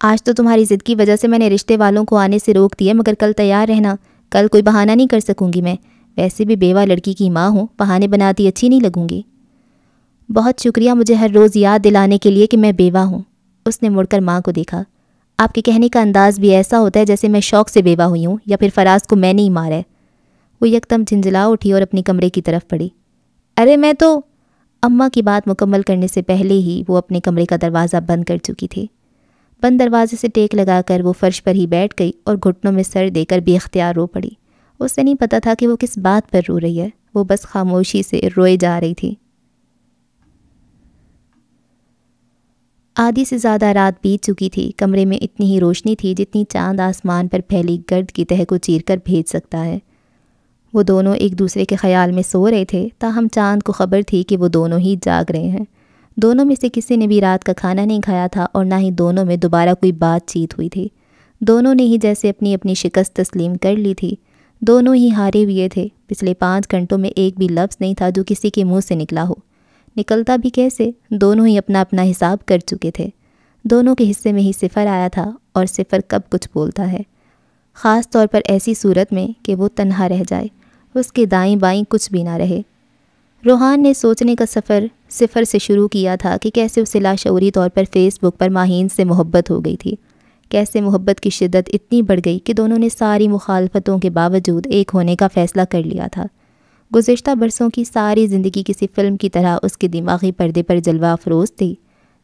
Speaker 1: آج تو تمہاری ضد کی وجہ سے میں نے رشتے والوں کو آنے سے روک دیا، مگر کل تیار رہنا، کل کوئی بہانہ نہیں کر سکوں گی میں، ویسے بھی بیوہ لڑکی کی ماں ہوں، بہانے بناتی اچھی نہیں لگوں گی۔ بہت شکریہ مجھے ہر روز یاد دلانے کے لیے کہ میں بیوہ ہوں۔ اس نے مڑ کر ماں کو دیکھا۔ آپ کے کہنے کا انداز بھی ایسا ہوتا ہے جیسے میں شوق سے بیوہ ہوئی ہوں یا پھر فراز کو میں نے ہی مارا ہے۔ وہ یکدم جھنجھلا اٹھی اور اپنی کمرے کی طرف پڑھی۔ ارے میں تو… اماں کی بات مکمل کرنے سے پہلے ہی وہ اپنے کمرے کا دروازہ بند کر چکی تھی۔ بند دروازے سے ٹیک لگا کر وہ فرش پر ہی بیٹھ گئی اور گھٹنوں میں سر دے کر بے اختیار رو پڑی۔ اسے نہیں پتہ تھا کہ وہ کس بات پر رو رہی ہے، وہ بس خاموشی سے روئے جا رہی تھی۔ آدھی سے زیادہ رات بیت چکی تھی، کمرے میں اتنی ہی روشنی تھی جتنی چاند آسمان پر پھیلی گرد کی تہہ کو چیر کر بھیج سکتا ہے۔ وہ دونوں ایک دوسرے کے خیال میں سو رہے تھے، تاہم چاند کو خبر تھی کہ وہ دونوں ہی جاگ رہے ہیں۔ دونوں میں سے کسی نے بھی رات کا کھانا نہیں کھایا تھا اور نہ ہی دونوں میں دوبارہ کوئی بات چیت ہوئی تھی۔ دونوں نے ہی جیسے اپنی اپنی شکست تسلیم کر لی تھی۔ دونوں ہی ہارے ہوئے تھے۔ پچھلے 5 گھنٹوں میں ایک بھی لفظ نہیں تھا جو کسی کے منہ سے نکلا ہو۔ نکلتا بھی کیسے؟ دونوں ہی اپنا اپنا حساب کر چکے تھے۔ دونوں کے حصے میں ہی 0 آیا تھا، اور 0 کب کچھ بولتا ہے، خاص طور پر ایسی صورت میں کہ وہ تنہا رہ جائے، اس کے دائیں بائیں کچھ بھی نہ رہے۔ روحان نے سوچنے کا سفر 0 سے شروع کیا تھا کہ کیسے اسے لاشعوری طور پر فیس بک پر ماہین سے محبت ہو گئی تھی، کیسے محبت کی شدت اتنی بڑھ گئی کہ دونوں نے ساری مخالفتوں کے باوجود ایک ہونے کا فیصلہ کر لیا تھا۔ گزشتہ برسوں کی ساری زندگی کسی فلم کی طرح اس کے دماغی پردے پر جلوہ افروز تھی۔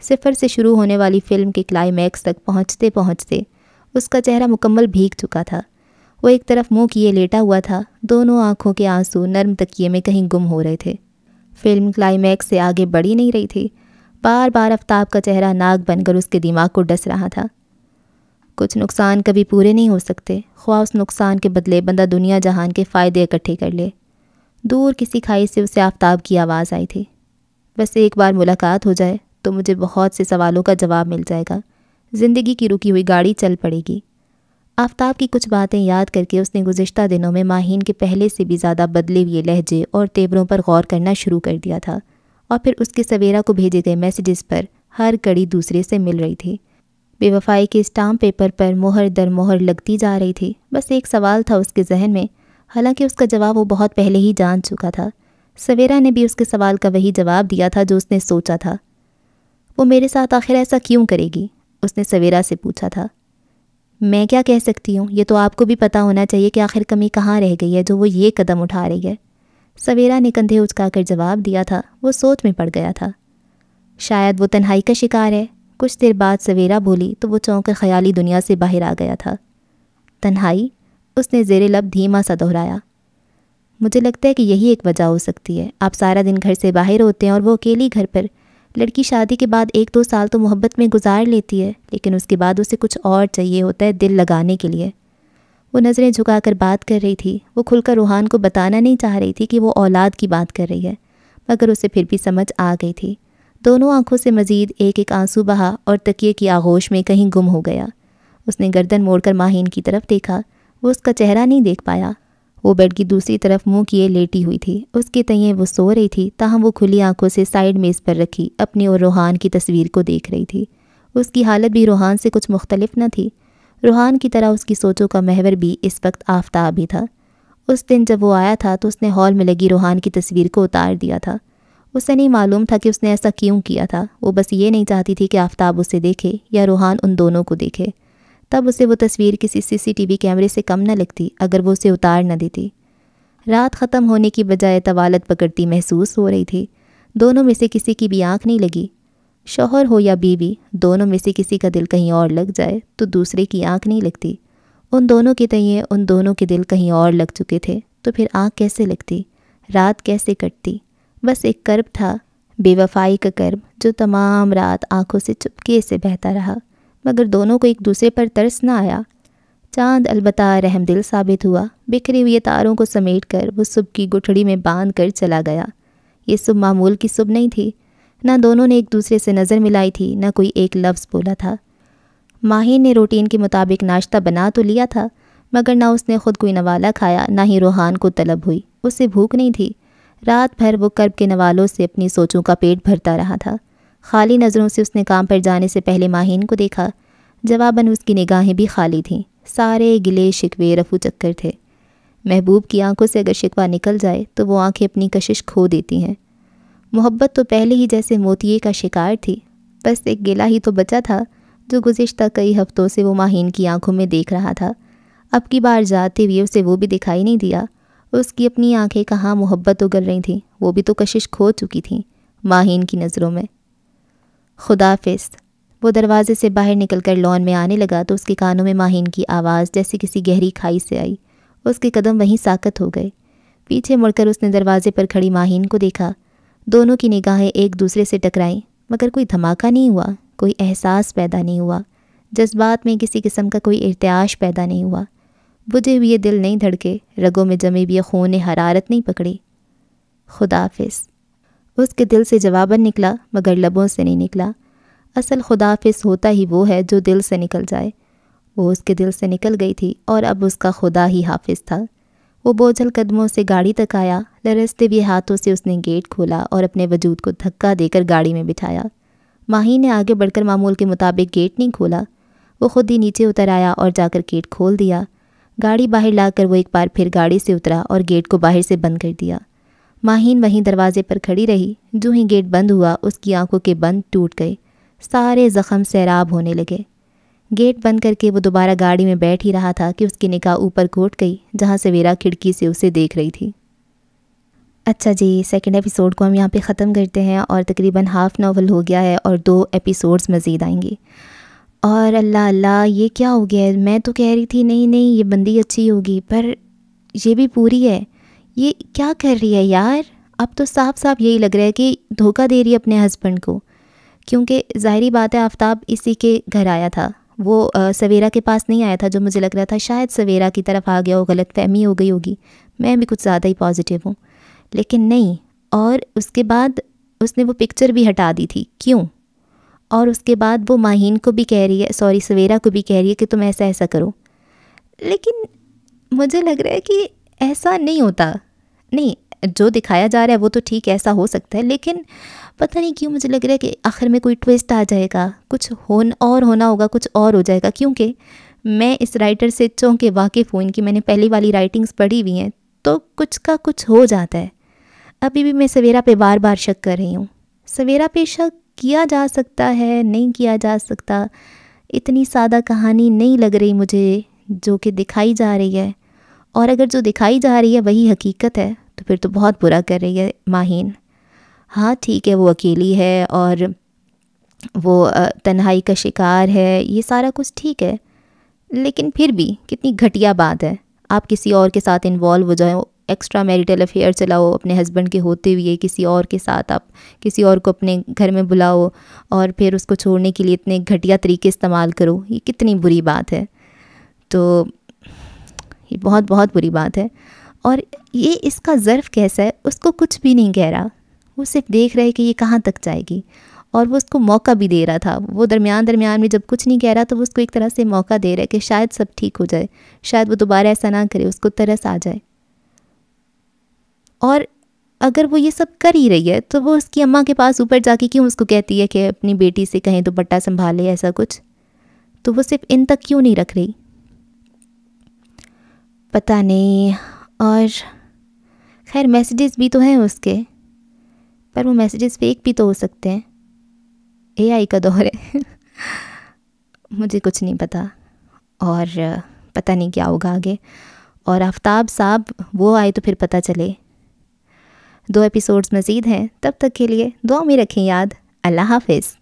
Speaker 1: 0 سے شروع ہونے والی فلم کے کلائمیکس تک پہنچتے پہنچتے اس کا چہرہ مکمل بھیگ چکا تھا۔ وہ ایک طرف منہ کیے لیٹا ہوا تھا، دونوں آنکھوں کے آنسو نرم تکیے میں کہیں گم ہو رہے تھے۔ فلم کلائمیکس سے آگے بڑھی نہیں رہی تھی۔ بار بار آفتاب کا چہرہ ناک بن کر اس کے دماغ کو ڈس رہا تھا۔ کچھ نقصان کبھی پورے نہیں ہو سکتے، خواہ اس نقصان کے بدلے بندہ دنیا جہان کے فائدے اکٹھے کر لے۔ دور کسی کھائی سے اسے آفتاب کی آواز آئی تھی، بس ایک بار ملاقات ہو جائے تو مجھے بہت سے سوالوں کا جواب مل جائے گا، زندگی کی رکی ہوئی گاڑی چل پڑے گی۔ آفتاب کی کچھ باتیں یاد کر کے اس نے گزشتہ دنوں میں ماہین کے پہلے سے بھی زیادہ بدلے ہوئے لہجے اور تیوروں پر غور کرنا شروع کر دیا تھا، اور پھر اس کے سویرا کو بھیجے گئے میسیجز پر ہر کڑی دوسرے سے مل رہی تھی۔ بے وفائی کے اسٹامپ پیپر پر مہر در مہر لگتی جا رہی تھی۔ بس ایک سوال تھا اس کے ذہن میں، حالانکہ اس کا جواب وہ بہت پہلے ہی جان چکا تھا۔ سویرا نے بھی اس کے سوال کا وہی جواب دیا تھا جو اس نے سوچا تھا۔ وہ میرے ساتھ آخر ایسا کیوں کرے گی؟ اس نے سویرا سے پوچھا تھا۔ میں کیا کہہ سکتی ہوں؟ یہ تو آپ کو بھی پتہ ہونا چاہیے کہ آخر کمی کہاں رہ گئی ہے جو وہ یہ قدم اٹھا رہی ہے۔ سویرا نے کندھے اچکا کر جواب دیا تھا۔ وہ سوچ میں پڑ گیا تھا۔ شاید وہ تنہائی کا شکار ہے۔ کچھ دیر بعد سویرا بولی تو وہ چونک کر خیالی دنیا سے باہر آ گیا تھا۔ تنہائی؟ اس نے زیر لب دھیما سا دہرایا۔ مجھے لگتا ہے کہ یہی ایک وجہ ہو سکتی ہے۔ آپ سارا دن گھر سے باہر ہوتے ہیں اور وہ اکیلی گھر پر۔ لڑکی شادی کے بعد 1-2 سال تو محبت میں گزار لیتی ہے، لیکن اس کے بعد اسے کچھ اور چاہیے ہوتا ہے دل لگانے کے لیے۔ وہ نظریں جھکا کر بات کر رہی تھی۔ وہ کھل کر روحان کو بتانا نہیں چاہ رہی تھی کہ وہ اولاد کی بات کر رہی ہے، مگر اسے پھر بھی سمجھ آ گئی تھی۔ دونوں آنکھوں سے مزید ایک ایک آنسو بہا اور تکیے کی آغوش میں کہیں گم ہو گیا۔ اس نے گردن موڑ کر ماہین کی طرف دیکھا۔ وہ اس کا چہرہ نہیں دیکھ پایا۔ وہ بیڈ کی دوسری طرف منہ کیے لیٹی ہوئی تھی۔ اس کے تئیں وہ سو رہی تھی، تاہم وہ کھلی آنکھوں سے سائیڈ میز پر رکھی اپنی اور روحان کی تصویر کو دیکھ رہی تھی۔ اس کی حالت بھی روحان سے کچھ مختلف نہ تھی۔ روحان کی طرح اس کی سوچوں کا محور بھی اس وقت آفتاب ہی تھا۔ اس دن جب وہ آیا تھا تو اس نے ہال میں لگی روحان کی تصویر کو اتار دیا تھا۔ اسے نہیں معلوم تھا کہ اس نے ایسا کیوں کیا تھا۔ وہ بس یہ نہیں چاہتی تھی کہ آفتاب اسے دیکھے یا روحان ان دونوں کو دیکھے۔ تب اسے وہ تصویر کسی CCTV کیمرے سے کم نہ لگتی اگر وہ اسے اتار نہ دیتی۔ رات ختم ہونے کی بجائے طوالت پکڑتی محسوس ہو رہی تھی۔ دونوں میں سے کسی کی بھی آنکھ نہیں لگی۔ شوہر ہو یا بیوی، دونوں میں سے کسی کا دل کہیں اور لگ جائے تو دوسرے کی آنکھ نہیں لگتی۔ ان دونوں کے تئیں ان دونوں کے دل کہیں اور لگ چکے تھے، تو پھر آنکھ کیسے لگتی؟ رات کیسے کٹتی؟ بس ایک کرب تھا، بے وفائی کا کرب، جو تمام رات آنکھوں سے چپکے سے بہتا رہا، مگر دونوں کو ایک دوسرے پر ترس نہ آیا۔ چاند البتہ رحم دل ثابت ہوا۔ بکھرے ہوئے تاروں کو سمیٹ کر وہ صبح کی گٹھڑی میں باندھ کر چلا گیا۔ یہ صبح معمول کی صبح نہیں تھی۔ نہ دونوں نے ایک دوسرے سے نظر ملائی تھی، نہ کوئی ایک لفظ بولا تھا۔ ماہین نے روٹین کے مطابق ناشتہ بنا تو لیا تھا، مگر نہ اس نے خود کوئی نوالہ کھایا، نہ ہی روحان کو طلب ہوئی۔ اسے بھوک نہیں تھی۔ رات بھر وہ کرب کے نوالوں سے اپنی سوچوں کا پیٹ بھرتا رہا تھا۔ خالی نظروں سے اس نے کام پر جانے سے پہلے ماہین کو دیکھا۔ جواباً اس کی نگاہیں بھی خالی تھیں۔ سارے گلے شکوے رفو چکر تھے۔ محبوب کی آنکھوں سے اگر شکوہ نکل جائے تو وہ آنکھیں اپنی کشش کھو دیتی ہیں۔ محبت تو پہلے ہی جیسے موتیے کا شکار تھی، بس ایک گلہ ہی تو بچا تھا جو گزشتہ کئی ہفتوں سے وہ ماہین کی آنکھوں میں دیکھ رہا تھا۔ اب کی بار جاتے ہوئے اسے وہ بھی دکھائی نہیں دیا۔ اس کی اپنی آنکھیں کہاں محبت اگل رہی تھیں، وہ بھی تو کشش کھو چکی تھیں ماہین کی نظروں میں۔ خداحافظ۔ وہ دروازے سے باہر نکل کر لان میں آنے لگا تو اس کے کانوں میں ماہین کی آواز جیسے کسی گہری کھائی سے آئی۔ اس کے قدم وہیں ساکت ہو گئے۔ پیچھے مڑ کر اس نے دروازے پر کھڑی ماہین کو دیکھا۔ دونوں کی نگاہیں ایک دوسرے سے ٹکرائیں، مگر کوئی دھماکہ نہیں ہوا، کوئی احساس پیدا نہیں ہوا، جذبات میں کسی قسم کا کوئی ارتعاش پیدا نہیں ہوا۔ بجھے ہوئے دل نہیں دھڑکے، رگوں میں جمے ہوئے خون نے حرارت نہیں پکڑی۔ خداحافظ۔ اس کے دل سے جواباً نکلا مگر لبوں سے نہیں نکلا۔ اصل خداحافظ ہوتا ہی وہ ہے جو دل سے نکل جائے۔ وہ اس کے دل سے نکل گئی تھی اور اب اس کا خدا ہی حافظ تھا۔ وہ بوجھل قدموں سے گاڑی تک آیا، لرزتے ہوئے ہاتھوں سے اس نے گیٹ کھولا اور اپنے وجود کو دھکا دے کر گاڑی میں بٹھایا۔ ماہین نے آگے بڑھ کر معمول کے مطابق گیٹ نہیں کھولا۔ وہ خود ہی نیچے اتر آیا اور جا کر گیٹ کھول دیا۔ گاڑی باہر لا کر وہ ایک بار پھر گاڑی سے اترا اور گیٹ کو باہر سے بند کر دیا۔ ماہین وہیں دروازے پر کھڑی رہی۔ جو ہی گیٹ بند ہوا اس کی آنکھوں کے بند ٹوٹ گئے، سارے زخم سیراب ہونے لگے۔ گیٹ بند کر کے وہ دوبارہ گاڑی میں بیٹھ ہی رہا تھا کہ اس کی نگاہ اوپر کوٹ گئی جہاں سویرا کھڑکی سے اسے دیکھ رہی تھی۔ اچھا جی، سیکنڈ ایپیسوڈ کو ہم یہاں پہ ختم کرتے ہیں اور تقریباً ہاف ناول ہو گیا ہے اور 2 ایپیسوڈز مزید آئیں گے۔ اور اللہ اللہ یہ کیا ہو گیا ہے؟ میں تو کہہ رہی تھی نہیں یہ بندی اچھی ہوگی، پر یہ بھی پوری ہے۔ یہ کیا کر رہی ہے یار؟ اب تو صاف صاف یہی لگ رہا ہے کہ دھوکہ دے رہی ہے اپنے ہسبینڈ کو، کیونکہ ظاہری بات ہے آفتاب اسی کے گھر آیا تھا، وہ سویرا کے پاس نہیں آیا تھا، جو مجھے لگ رہا تھا شاید سویرا کی طرف آ گیا ہو، غلط فہمی ہو گئی ہوگی، میں بھی کچھ زیادہ ہی پازیٹیو ہوں، لیکن نہیں۔ اور اس کے بعد اس نے وہ پکچر بھی ہٹا دی تھی، کیوں؟ اور اس کے بعد وہ ماہین کو بھی کہہ رہی ہے، سویرا کو بھی کہہ رہی ہے کہ تم ایسا کرو، لیکن مجھے لگ رہا ہے کہ ایسا نہیں ہوتا۔ نہیں، جو دکھایا جا رہا ہے وہ تو ٹھیک ایسا ہو سکتا ہے، لیکن پتہ نہیں کیوں مجھے لگ رہا ہے کہ آخر میں کوئی ٹویسٹ آ جائے گا، کچھ اور ہونا ہوگا، کچھ اور ہو جائے گا، کیونکہ میں اس رائٹر سے چونکہ واقف ہوں، ان کی میں نے پہلی والی رائٹنگز پڑھی ہوئی ہیں، تو کچھ کا کچھ ہو جاتا ہے۔ ابھی بھی میں سویرا پہ بار بار شک کر رہی ہوں۔ سویرا پہ شک کیا جا سکتا ہے، نہیں کیا جا سکتا، اتنی سادہ کہانی نہیں لگ رہی مجھے جو کہ دکھائی جا رہی ہے، اور اگر جو دکھائی جا رہی ہے وہی حقیقت ہے تو پھر تو بہت برا کر رہی ہے ماہین۔ ہاں ٹھیک ہے، وہ اکیلی ہے اور وہ تنہائی کا شکار ہے، یہ سارا کچھ ٹھیک ہے، لیکن پھر بھی کتنی گھٹیا بات ہے آپ کسی اور کے ساتھ انوالو ہو جائیں، ایکسٹرا میریٹل افیئر چلاؤ اپنے ہسبینڈ کے ہوتے ہوئے، کسی اور کے ساتھ آپ کسی اور کو اپنے گھر میں بلاؤ اور پھر اس کو چھوڑنے کے لیے اتنے گھٹیا طریقے استعمال کرو، یہ کتنی بری بات ہے۔ تو یہ بہت بہت بری بات ہے، اور یہ اس کا ظرف کیسا ہے، اس کو کچھ بھی نہیں کہہ رہا، وہ صرف دیکھ رہے کہ یہ کہاں تک جائے گی، اور وہ اس کو موقع بھی دے رہا تھا، وہ درمیان میں جب کچھ نہیں کہہ رہا تو وہ اس کو ایک طرح سے موقع دے رہا ہے کہ شاید سب ٹھیک ہو جائے، شاید وہ دوبارہ ایسا نہ کرے، اس کو ترس آ جائے۔ اور اگر وہ یہ سب کر ہی رہی ہے تو وہ اس کی اماں کے پاس اوپر جا کے کیوں اس کو کہتی ہے کہ اپنی بیٹی سے کہیں دوپٹہ سنبھالے، ایسا کچھ تو وہ صرف ان تک کیوں نہیں رکھ رہی، پتہ نہیں۔ اور خیر میسیجز بھی تو ہیں اس کے، پر وہ میسیجز فیک بھی تو ہو سکتے ہیں، AI کا دور ہے مجھے کچھ نہیں پتہ، اور پتہ نہیں کیا ہوگا آگے، اور آفتاب صاحب وہ آئے تو پھر پتہ چلے۔ 2 ایپیسوڈز مزید ہیں، تب تک کے لیے دعا میں رکھیں یاد۔ اللہ حافظ۔